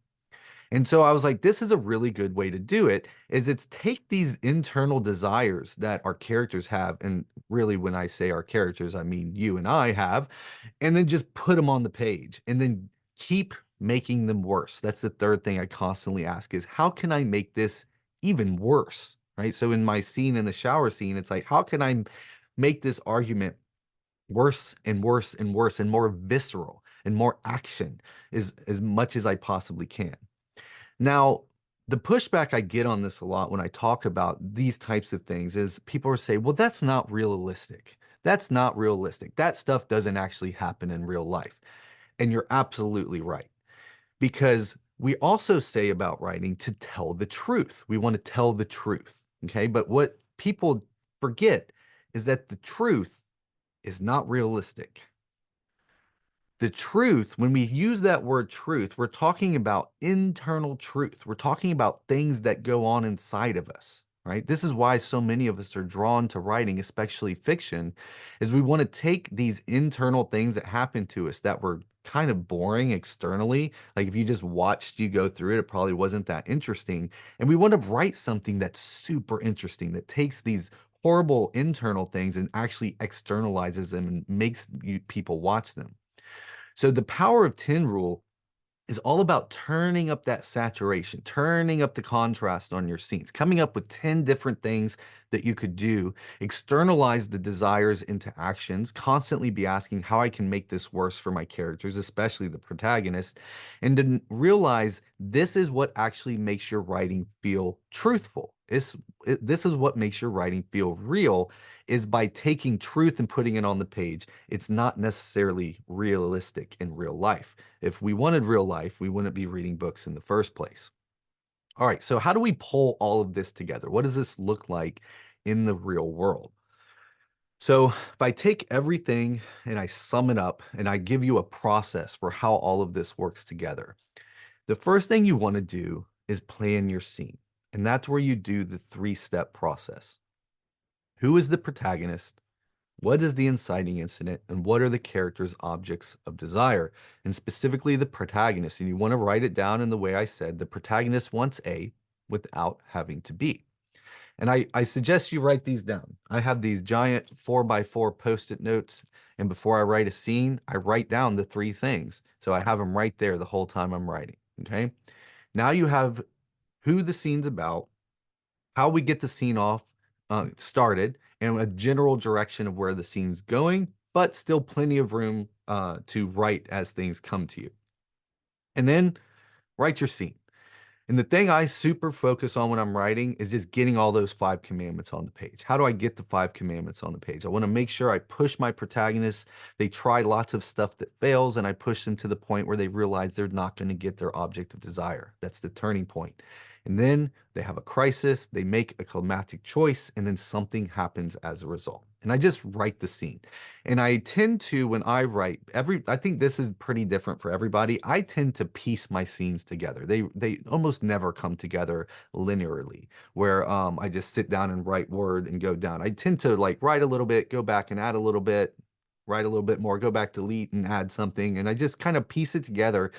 And so I was like, this is a really good way to do it, is it's take these internal desires that our characters have, and really when I say our characters, I mean you and I have, and then just put them on the page and then keep making them worse. That's the third thing I constantly ask is how can I make this even worse? Right. So in my scene in the shower scene, it's like, how can I make this argument worse and worse and worse and more visceral and more action as much as I possibly can? Now, the pushback I get on this a lot when I talk about these types of things is people are saying, well, that's not realistic. That's not realistic. That stuff doesn't actually happen in real life. And you're absolutely right. Because we also say about writing to tell the truth. We want to tell the truth. Okay. But what people forget is that the truth is not realistic. The truth, when we use that word truth, we're talking about internal truth. We're talking about things that go on inside of us, right? This is why so many of us are drawn to writing, especially fiction, is we want to take these internal things that happen to us that were kind of boring externally. Like if you just watched you go through it, it probably wasn't that interesting. And we want to write something that's super interesting, that takes these horrible internal things and actually externalizes them and makes people watch them. So the power of 10 rule is all about turning up that saturation, turning up the contrast on your scenes, coming up with 10 different things that you could do, externalize the desires into actions, constantly be asking how I can make this worse for my characters, especially the protagonist, and then realize this is what actually makes your writing feel truthful. This is what makes your writing feel real is by taking truth and putting it on the page. It's not necessarily realistic in real life. If we wanted real life, we wouldn't be reading books in the first place. All right, so how do we pull all of this together? What does this look like in the real world? So if I take everything and I sum it up and I give you a process for how all of this works together, the first thing you want to do is plan your scene. And that's where you do the three-step process. Who is the protagonist? What is the inciting incident? And what are the character's objects of desire? And specifically the protagonist. And you want to write it down in the way I said, the protagonist wants A without having to B. And I suggest you write these down. I have these giant 4x4 post-it notes. And before I write a scene, I write down the three things. So I have them right there the whole time I'm writing. Okay. Now you have who the scene's about, how we get the scene off started, and a general direction of where the scene's going. but still plenty of room to write as things come to you. And then write your scene. And the thing I super focus on when I'm writing is just getting all those five commandments on the page. How do I get the five commandments on the page? I want to make sure I push my protagonists. They try lots of stuff that fails, and I push them to the point where they realize they're not going to get their object of desire. That's the turning point. And then they have a crisis, they make a climactic choice, and then something happens as a result. And I just write the scene. And I tend to, when I write, I think this is pretty different for everybody. I tend to piece my scenes together. They almost never come together linearly, where I just sit down and write word and go down. I tend to like write a little bit, go back and add a little bit, write a little bit more, go back, delete and add something. And I just kind of piece it together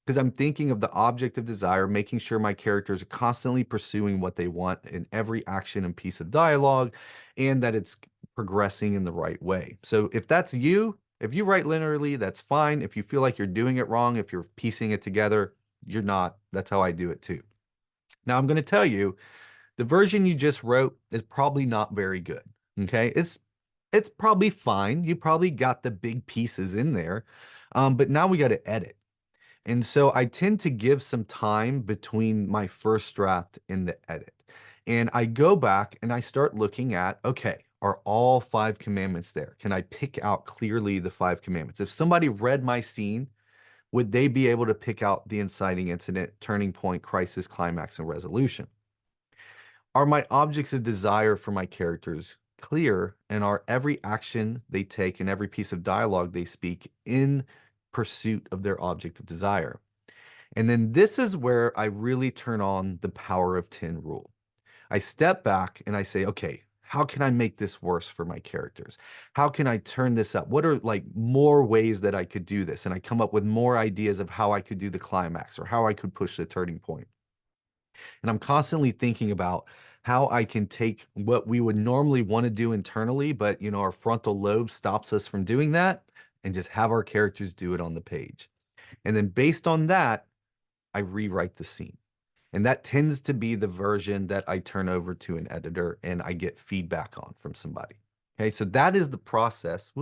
because I'm thinking of the object of desire, making sure my characters are constantly pursuing what they want in every action and piece of dialogue, and that it's progressing in the right way. So if that's you, if you write linearly, that's fine. If you feel like you're doing it wrong, if you're piecing it together, you're not. That's how I do it too. Now I'm going to tell you, the version you just wrote is probably not very good. Okay, it's probably fine. You probably got the big pieces in there, but now we got to edit. And so I tend to give some time between my first draft and the edit. And I go back and I start looking at, okay, are all five commandments there? Can I pick out clearly the five commandments? If somebody read my scene, would they be able to pick out the inciting incident, turning point, crisis, climax, and resolution? Are my objects of desire for my characters clear? And are every action they take and every piece of dialogue they speak in pursuit of their object of desire? And then this is where I really turn on the power of 10 rule. I step back and I say, okay, how can I make this worse for my characters? How can I turn this up? What are like more ways that I could do this? And I come up with more ideas of how I could do the climax or how I could push the turning point. And I'm constantly thinking about how I can take what we would normally want to do internally, but our frontal lobe stops us from doing that, and just have our characters do it on the page. And then based on that, I rewrite the scene. And that tends to be the version that I turn over to an editor and I get feedback on from somebody. Okay, so that is the process.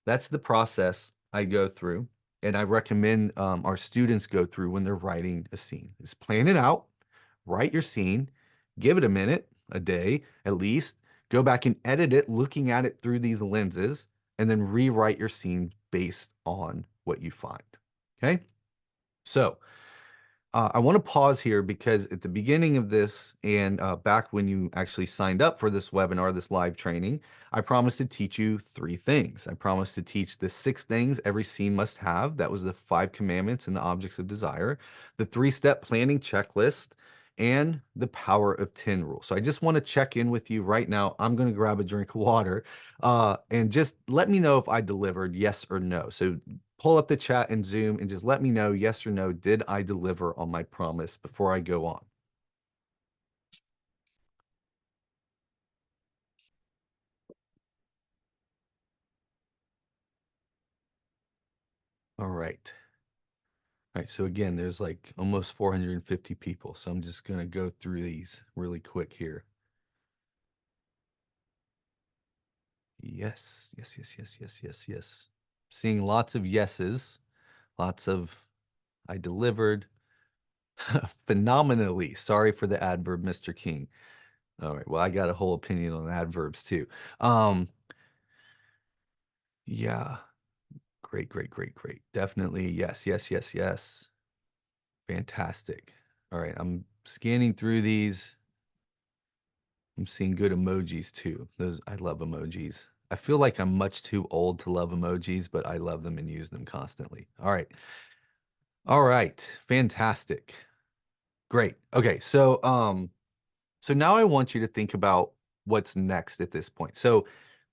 That's the process I go through, and I recommend our students go through when they're writing a scene. Is plan it out, write your scene, give it a minute, a day at least, go back and edit it, looking at it through these lenses, and then rewrite your scene based on what you find. Okay, so I want to pause here because at the beginning of this and back when you actually signed up for this webinar, this live training, I promised to teach you three things. I promised to teach the 6 things every scene must have. That was the 5 commandments and the objects of desire, the 3-step planning checklist, and the power of 10 rule. So I just want to check in with you right now. I'm going to grab a drink of water and just let me know if I delivered, yes or no. So pull up the chat in Zoom and just let me know, yes or no, did I deliver on my promise before I go on? All right. All right, so again, there's like almost 450 people, so I'm just going to go through these really quick here. Yes, yes, yes, yes, yes, yes, yes. Seeing lots of yeses, lots of I delivered phenomenally. Sorry for the adverb, Mr. King. All right, well, I got a whole opinion on adverbs too. Yeah, great, great, great, great. Definitely. Yes, yes, yes, yes. Fantastic. All right, I'm scanning through these. I'm seeing good emojis too. I love emojis. I feel like I'm much too old to love emojis, but I love them and use them constantly. All right. All right. Fantastic. Great. Okay. So now I want you to think about what's next at this point. So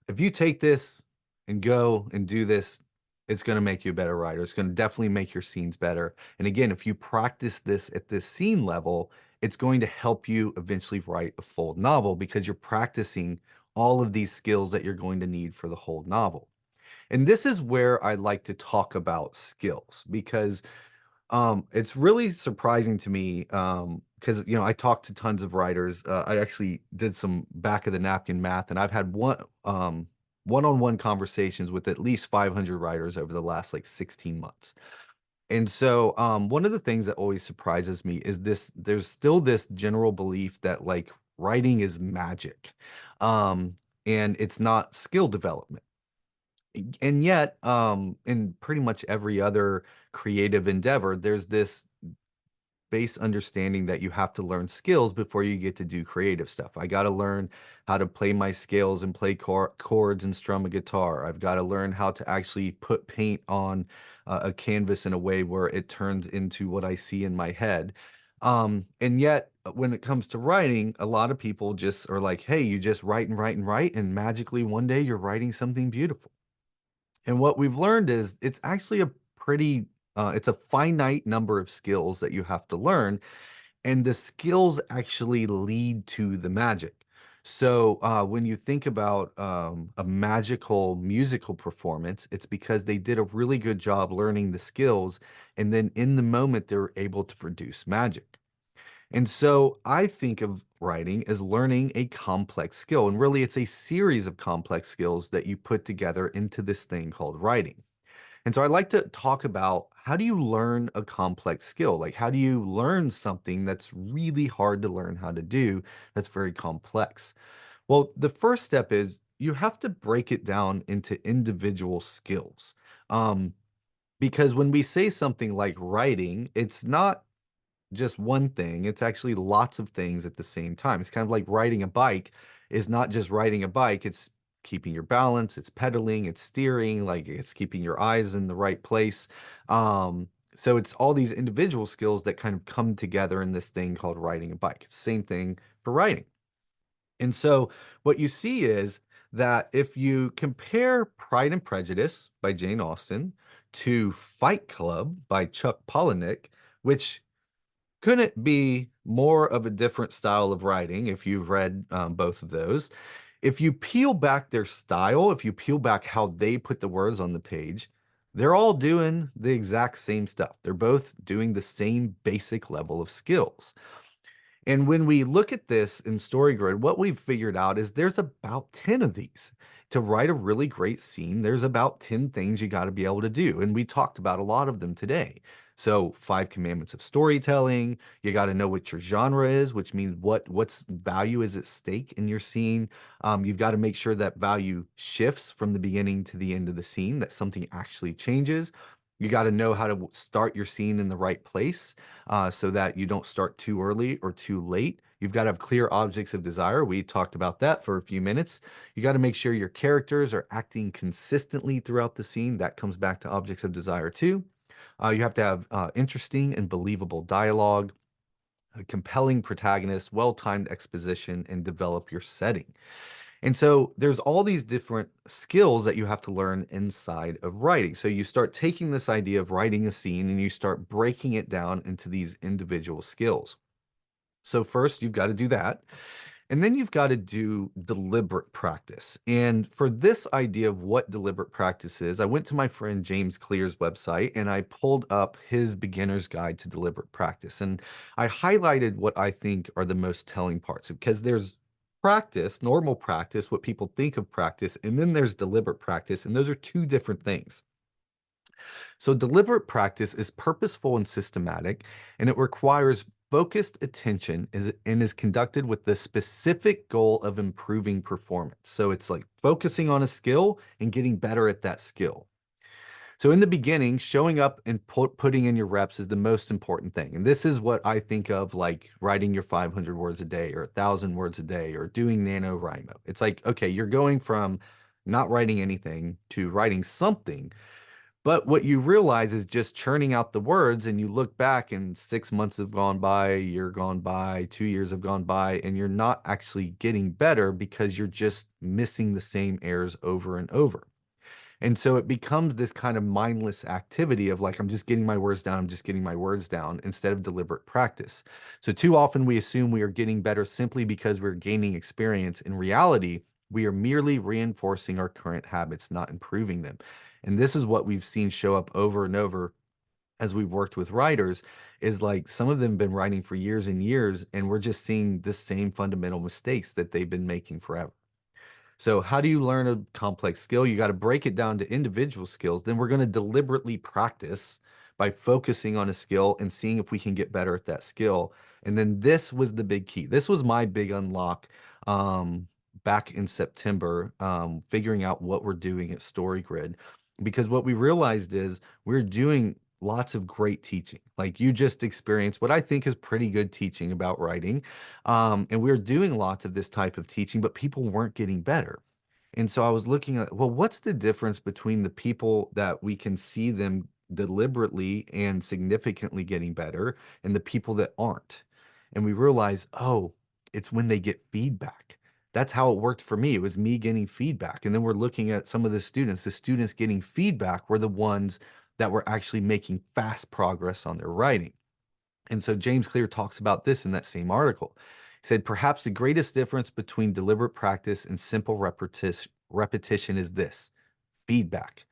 if you take this and go and do this, it's going to make you a better writer. It's going to definitely make your scenes better. And again, if you practice this at this scene level, it's going to help you eventually write a full novel because you're practicing all of these skills that you're going to need for the whole novel. And this is where I like to talk about skills because it's really surprising to me because I talked to tons of writers. I actually did some back of the napkin math, and I've had one-on-one conversations with at least 500 writers over the last like 16 months. And so, one of the things that always surprises me is there's still this general belief that like writing is magic, um, and it's not skill development. And yet, in pretty much every other creative endeavor, there's this base understanding that you have to learn skills before you get to do creative stuff. I got to learn how to play my scales and play chords and strum a guitar. I've got to learn how to actually put paint on a canvas in a way where it turns into what I see in my head. And yet, when it comes to writing, a lot of people just are like, hey, you just write and write and write, and magically one day you're writing something beautiful. And what we've learned is it's actually a pretty it's a finite number of skills that you have to learn, and the skills actually lead to the magic. So when you think about a magical musical performance, it's because they did a really good job learning the skills, and then in the moment they're able to produce magic. And so I think of writing as learning a complex skill, and really it's a series of complex skills that you put together into this thing called writing. And so I like to talk about how do you learn a complex skill? Like, how do you learn something that's really hard to learn how to do, that's very complex? Well, the first step is you have to break it down into individual skills. Um, because when we say something like writing, it's not just one thing, it's actually lots of things at the same time. It's kind of like riding a bike is not just riding a bike, it's keeping your balance, it's pedaling, it's steering, like it's keeping your eyes in the right place. So it's all these individual skills that kind of come together in this thing called riding a bike. It's the same thing for writing. And so what you see is that if you compare Pride and Prejudice by Jane Austen to Fight Club by Chuck Palahniuk, which couldn't be more of a different style of writing if you've read both of those. If you peel back their style, if you peel back how they put the words on the page, they're all doing the exact same stuff. They're both doing the same basic level of skills. And when we look at this in StoryGrid, what we've figured out is there's about 10 of these. To write a really great scene, there's about 10 things you got to be able to do. And we talked about a lot of them today. So, five commandments of storytelling, you got to know what your genre is, which means what's value is at stake in your scene. You've got to make sure that value shifts from the beginning to the end of the scene, that something actually changes. You got to know how to start your scene in the right place so that you don't start too early or too late. You've got to have clear objects of desire. We talked about that for a few minutes. You got to make sure your characters are acting consistently throughout the scene. That comes back to objects of desire too. You have to have interesting and believable dialogue, a compelling protagonist, well-timed exposition, and develop your setting. And so there's all these different skills that you have to learn inside of writing. So you start taking this idea of writing a scene and you start breaking it down into these individual skills. So first, you've got to do that. And then you've got to do deliberate practice. And for this idea of what deliberate practice is, I went to my friend James Clear's website and I pulled up his beginner's guide to deliberate practice. And I highlighted what I think are the most telling parts because there's practice, normal practice, what people think of practice, and then there's deliberate practice. And those are two different things. So, deliberate practice is purposeful and systematic, and it requires focused attention and is conducted with the specific goal of improving performance. So, it's like focusing on a skill and getting better at that skill. So, in the beginning, showing up and putting in your reps is the most important thing. And this is what I think of like writing your 500 words a day or 1,000 words a day or doing NaNoWriMo. It's like, okay, you're going from not writing anything to writing something, but what you realize is just churning out the words, and you look back, and 6 months have gone by, a year gone by, 2 years have gone by, and you're not actually getting better because you're just missing the same errors over and over. And so it becomes this kind of mindless activity of like, I'm just getting my words down, I'm just getting my words down instead of deliberate practice. So, too often we assume we are getting better simply because we're gaining experience. In reality, we are merely reinforcing our current habits, not improving them. And this is what we've seen show up over and over as we've worked with writers is like some of them have been writing for years and years, and we're just seeing the same fundamental mistakes that they've been making forever. So, how do you learn a complex skill? You got to break it down to individual skills. Then we're going to deliberately practice by focusing on a skill and seeing if we can get better at that skill. And then this was the big key. This was my big unlock um, back in September, figuring out what we're doing at StoryGrid. Because what we realized is we're doing lots of great teaching. Like you just experienced what I think is pretty good teaching about writing. And we were doing lots of this type of teaching, but people weren't getting better. And so I was looking at, well, what's the difference between the people that we can see them deliberately and significantly getting better and the people that aren't? And we realized, oh, it's when they get feedback. That's how it worked for me. It was me getting feedback. And then we're looking at some of the students. The students getting feedback were the ones that were actually making fast progress on their writing. And so James Clear talks about this in that same article. He said, perhaps the greatest difference between deliberate practice and simple repetition is this: feedback.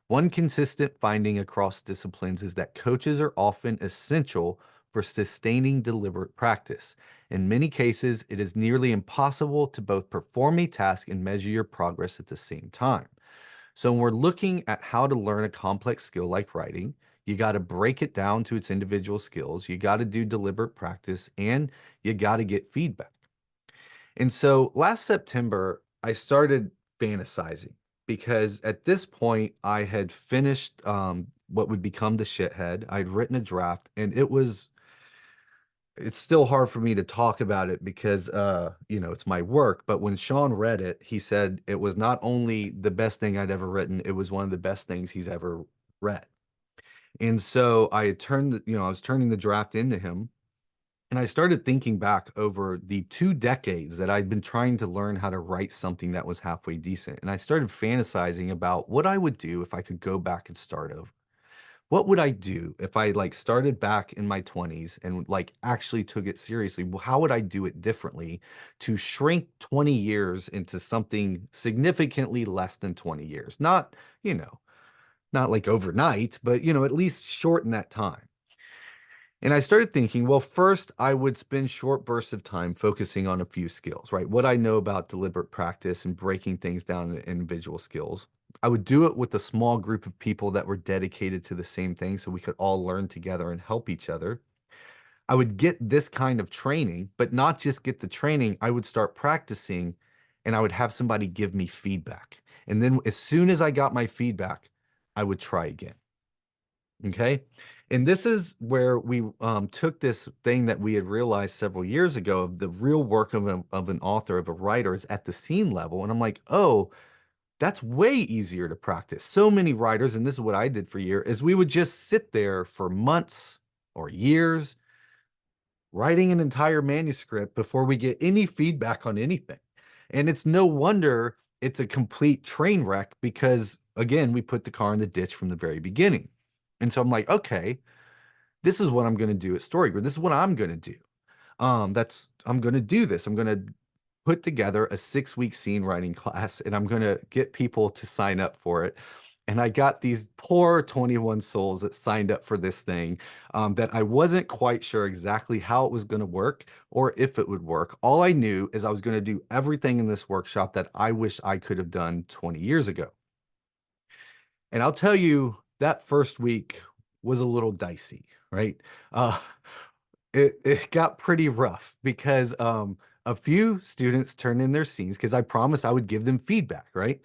One consistent finding across disciplines is that coaches are often essential for sustaining deliberate practice. In many cases, it is nearly impossible to both perform a task and measure your progress at the same time. So when we're looking at how to learn a complex skill like writing, you got to break it down to its individual skills. You got to do deliberate practice and you got to get feedback. And so last September, I started fantasizing because at this point, I had finished what would become the shithead. I'd written a draft and it's still hard for me to talk about it because it's my work. But when Sean read it, he said it was not only the best thing I'd ever written, it was one of the best things he's ever read. And so I had I was turning the draft into him. And I started thinking back over the 2 decades that I'd been trying to learn how to write something that was halfway decent. And I started fantasizing about what I would do if I could go back and start over. What would I do if I like started back in my 20s and like actually took it seriously? Well, how would I do it differently to shrink 20 years into something significantly less than 20 years? Not, not like overnight, but at least shorten that time. And I started thinking, well, first, I would spend short bursts of time focusing on a few skills, right? What I know about deliberate practice and breaking things down into individual skills. I would do it with a small group of people that were dedicated to the same thing so we could all learn together and help each other. I would get this kind of training, but not just get the training, I would start practicing and I would have somebody give me feedback. And then as soon as I got my feedback, I would try again. Okay. And this is where we took this thing that we had realized several years ago of the real work of an author, of a writer is at the scene level. And I'm like, oh, that's way easier to practice. So many writers, and this is what I did for a year, is we would just sit there for months or years writing an entire manuscript before we get any feedback on anything. And it's no wonder it's a complete train wreck because, again, we put the car in the ditch from the very beginning. And so I'm like, okay, this is what I'm going to do at StoryGrid. This is what I'm going to do. I'm going to do this. I'm going to put together a 6-week scene writing class and I'm going to get people to sign up for it. And I got these poor 21 souls that signed up for this thing that I wasn't quite sure exactly how it was going to work or if it would work. All I knew is I was going to do everything in this workshop that I wish I could have done 20 years ago. And I'll tell you, that first week was a little dicey, right? Uh, it got pretty rough because a few students turned in their scenes because I promised I would give them feedback, right?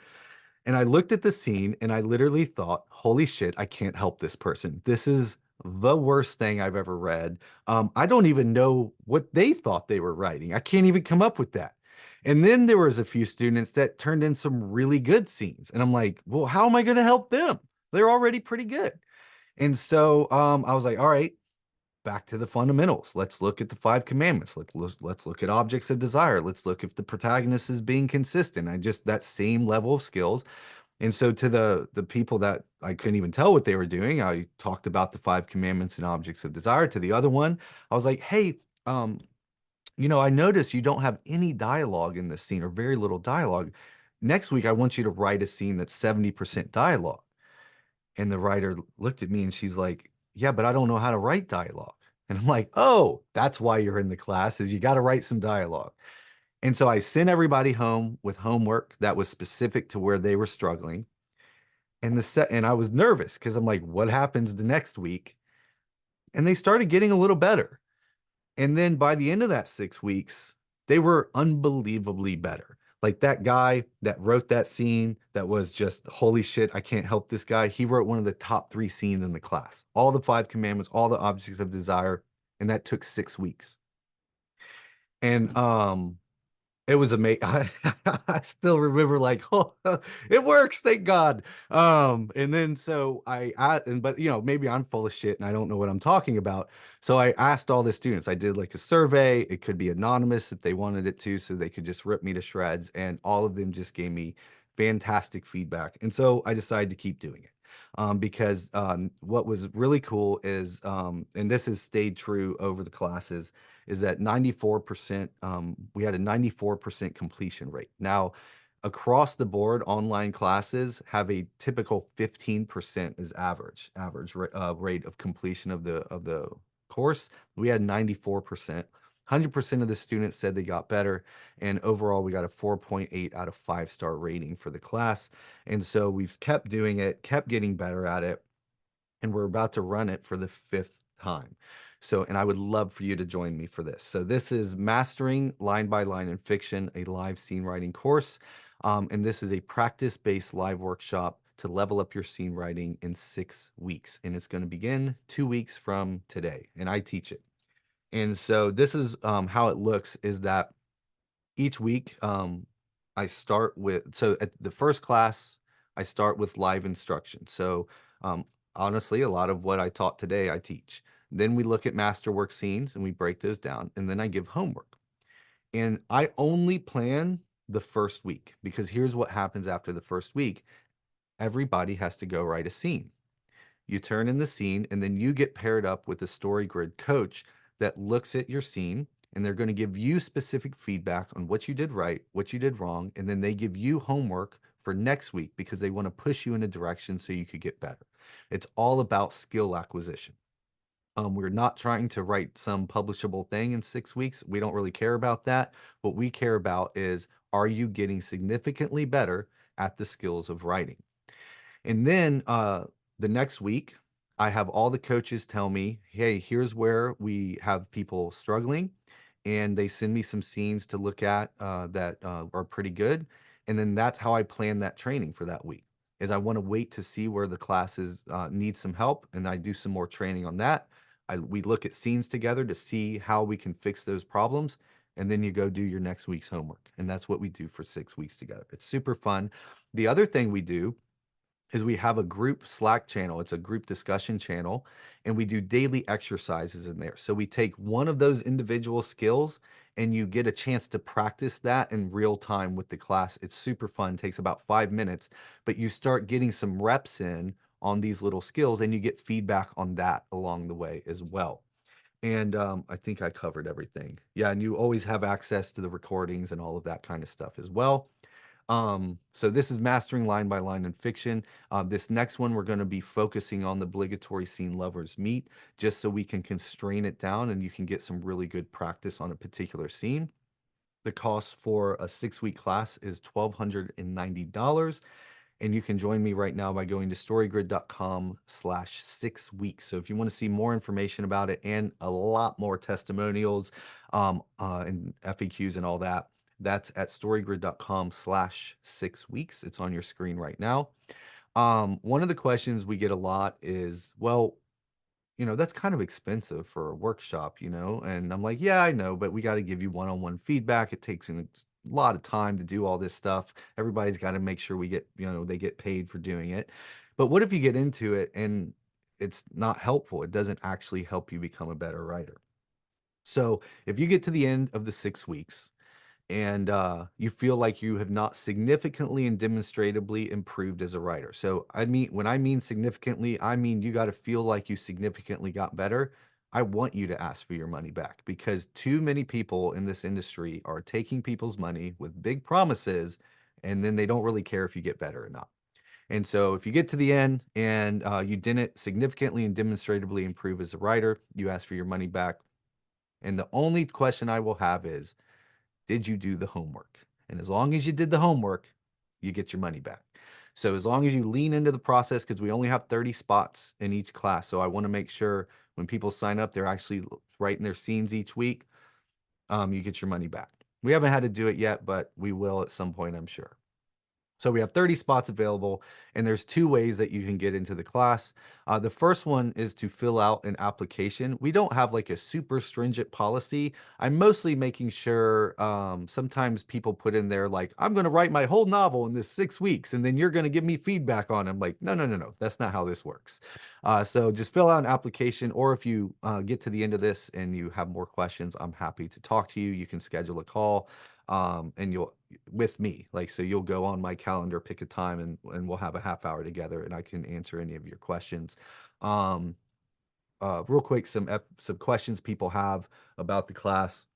And I looked at the scene and I literally thought, holy shit, I can't help this person. This is the worst thing I've ever read. I don't even know what they thought they were writing. I can't even come up with that. And then there was a few students that turned in some really good scenes. And I'm like, well, how am I going to help them? They're already pretty good. And so I was like, all right, back to the fundamentals. Let's look at the 5 commandments. Let's look at objects of desire. Let's look if the protagonist is being consistent. I just that same level of skills. And so to the people that I couldn't even tell what they were doing, I talked about the 5 commandments and objects of desire. To the other one, I was like, hey, I noticed you don't have any dialogue in this scene or very little dialogue. Next week, I want you to write a scene that's 70% dialogue. And the writer looked at me and she's like, yeah, but I don't know how to write dialogue. And I'm like, oh, that's why you're in the class is you got to write some dialogue. And so I sent everybody home with homework that was specific to where they were struggling. And I was nervous because I'm like, what happens the next week? And they started getting a little better. And then by the end of that 6 weeks, they were unbelievably better. Like that guy that wrote that scene that was just, holy shit, I can't help this guy. He wrote one of the top three scenes in the class, all the five commandments, all the objects of desire. And that took 6 weeks. And it was amazing. I still remember like, oh, it works, thank God. And then so but maybe I'm full of shit and I don't know what I'm talking about. So I asked all the students. I did like a survey. It could be anonymous if they wanted it to, so they could just rip me to shreds. And all of them just gave me fantastic feedback. And so I decided to keep doing it. Because what was really cool is, and this has stayed true over the classes, is that 94%, we had a 94% completion rate. Now, across the board, online classes have a typical 15% as average rate of completion of the course. We had 94%. 100% of the students said they got better, and overall we got a 4.8 out of 5-star rating for the class. And so we've kept doing it, kept getting better at it, and we're about to run it for the 5th time. So, and I would love for you to join me for this. So this is Mastering Line by Line in Fiction, a live scene writing course. And this is a practice-based live workshop to level up your scene writing in 6 weeks. And it's going to begin 2 weeks from today. And I teach it. And so this is how it looks, is that each week I start with, so at the first class, I start with live instruction. So honestly, a lot of what I taught today, I teach. Then we look at masterwork scenes and we break those down, and then I give homework. And I only plan the first week, because here's what happens after the first week. Everybody has to go write a scene. You turn in the scene, and then you get paired up with a story grid coach that looks at your scene, and they're going to give you specific feedback on what you did right, what you did wrong, and then they give you homework for next week because they want to push you in a direction so you could get better. It's all about skill acquisition. We're not trying to write some publishable thing in 6 weeks. We don't really care about that. What we care about is, are you getting significantly better at the skills of writing? And then the next week, I have all the coaches tell me, hey, here's where we have people struggling. And they send me some scenes to look at that are pretty good. And then that's how I plan that training for that week, is I want to wait to see where the classes need some help. And I do some more training on that. We look at scenes together to see how we can fix those problems. And then you go do your next week's homework. And that's what we do for 6 weeks together. It's super fun. The other thing we do is we have a group Slack channel. It's a group discussion channel, and we do daily exercises in there. So we take one of those individual skills and you get a chance to practice that in real time with the class. It's super fun, takes about 5 minutes, but you start getting some reps in on these little skills and you get feedback on that along the way as well. And I think I covered everything. Yeah, and you always have access to the recordings and all of that kind of stuff as well. So this is Mastering Line by Line in Fiction. This next one, we're going to be focusing on the obligatory scene lovers meet, just so we can constrain it down and you can get some really good practice on a particular scene. The cost for a 6-week class is $1,290. And you can join me right now by going to storygrid.com/6weeks. So if you want to see more information about it and a lot more testimonials and FAQs and all that, that's at storygrid.com/6weeks. It's on your screen right now. One of the questions we get a lot is, well, that's kind of expensive for a workshop, And I'm like, yeah, I know, but we got to give you one-on-one feedback. It takes a lot of time to do all this stuff. Everybody's got to make sure they get paid for doing it. But what if you get into it and it's not helpful? It doesn't actually help you become a better writer. So if you get to the end of the 6 weeks and you feel like you have not significantly and demonstrably improved as a writer. So when I mean significantly, I mean you got to feel like you significantly got better. I want you to ask for your money back, because too many people in this industry are taking people's money with big promises, and then they don't really care if you get better or not. And so if you get to the end and you didn't significantly and demonstrably improve as a writer, you ask for your money back. And the only question I will have is, did you do the homework? And as long as you did the homework, you get your money back. So as long as you lean into the process, because we only have 30 spots in each class. So I want to make sure when people sign up, they're actually writing their scenes each week. You get your money back. We haven't had to do it yet, but we will at some point, I'm sure. So we have 30 spots available, and there's two ways that you can get into the class. The first one is to fill out an application. We don't have like a super stringent policy. I'm mostly making sure sometimes people put in there like, I'm going to write my whole novel in this 6 weeks, and then you're going to give me feedback on it. I'm like, no, no, no, no. That's not how this works. So just fill out an application, or if you get to the end of this and you have more questions, I'm happy to talk to you. You can schedule a call and you'll with me, like, so you'll go on my calendar, pick a time, and we'll have a half hour together, and I can answer any of your questions. Um, Real quick, some questions people have about the class.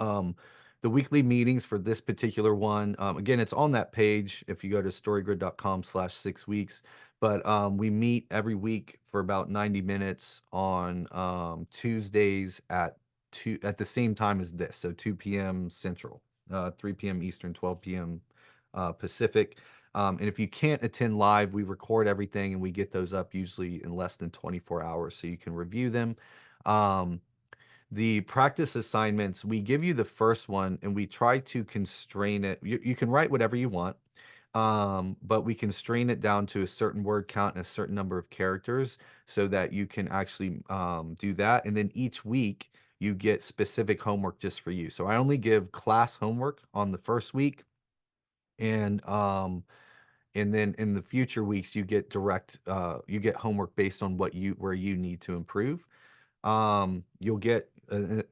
Um, the weekly meetings for this particular one, again, it's on that page if you go to storygrid.com/6 weeks. But we meet every week for about 90 minutes on Tuesdays at the same time as this, so 2 p.m. Central, 3 p.m. Eastern, 12 p.m. Pacific. And if you can't attend live, we record everything and we get those up usually in less than 24 hours, so you can review them. Um, the practice assignments, we give you the first one and we try to constrain it. You can write whatever you want, but we constrain it down to a certain word count and a certain number of characters so that you can actually do that. And then each week you get specific homework just for you. So I only give class homework on the first week, and then in the future weeks you get you get homework based on where you need to improve. You'll get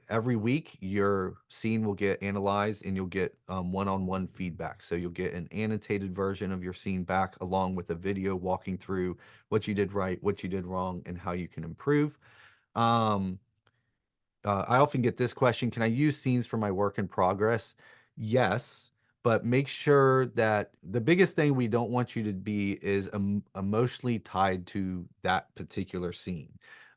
every week your scene will get analyzed and you'll get one-on-one feedback. So you'll get an annotated version of your scene back along with a video walking through what you did right, what you did wrong, and how you can improve. Um, I often get this question, can I use scenes for my work in progress? Yes, but make sure that the biggest thing we don't want you to be is emotionally tied to that particular scene.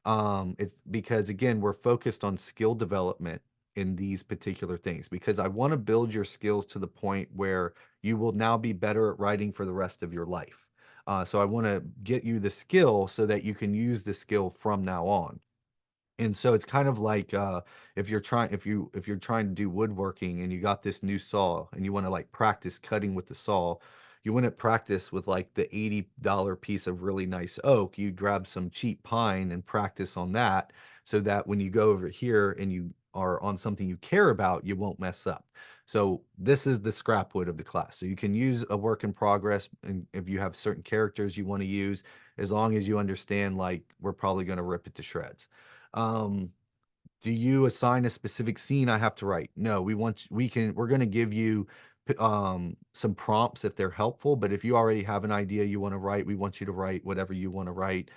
It's because, again, we're focused on skill development in these particular things because I want to build your skills to the point where you will now be better at writing for the rest of your life. So I want to get you the skill so that you can use the skill from now on. And so it's kind of like if you're trying to do woodworking and you got this new saw and you want to like practice cutting with the saw, you wouldn't practice with like the $80 piece of really nice oak. You'd grab some cheap pine and practice on that so that when you go over here and you are on something you care about, you won't mess up. So this is the scrap wood of the class. So you can use a work in progress, and if you have certain characters you want to use, as long as you understand like we're probably going to rip it to shreds. Um, do you assign a specific scene I have to write? No, we're going to give you some prompts if they're helpful, but if you already have an idea you want to write, we want you to write whatever you want to write.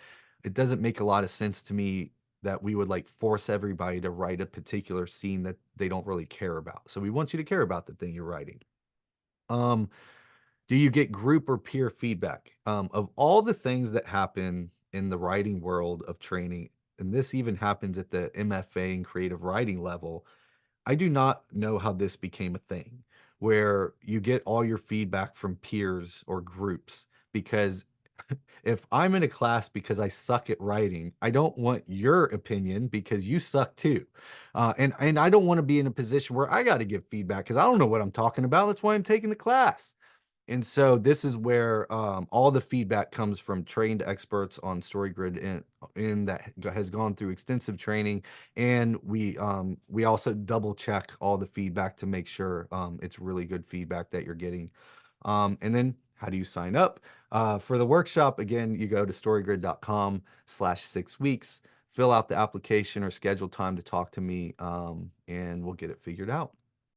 It doesn't make a lot of sense to me that we would like force everybody to write a particular scene that they don't really care about. So we want you to care about the thing you're writing. Um, do you get group or peer feedback? Of all the things that happen in the writing world of training, and this even happens at the MFA and creative writing level, I do not know how this became a thing where you get all your feedback from peers or groups. Because if I'm in a class because I suck at writing, I don't want your opinion because you suck too. And I don't want to be in a position where I got to give feedback because I don't know what I'm talking about. That's why I'm taking the class. And so this is where all the feedback comes from trained experts on StoryGrid in that has gone through extensive training, and we also double check all the feedback to make sure it's really good feedback that you're getting. And then how do you sign up for the workshop? Again, you go to storygrid.com/6 weeks, fill out the application or schedule time to talk to me, and we'll get it figured out.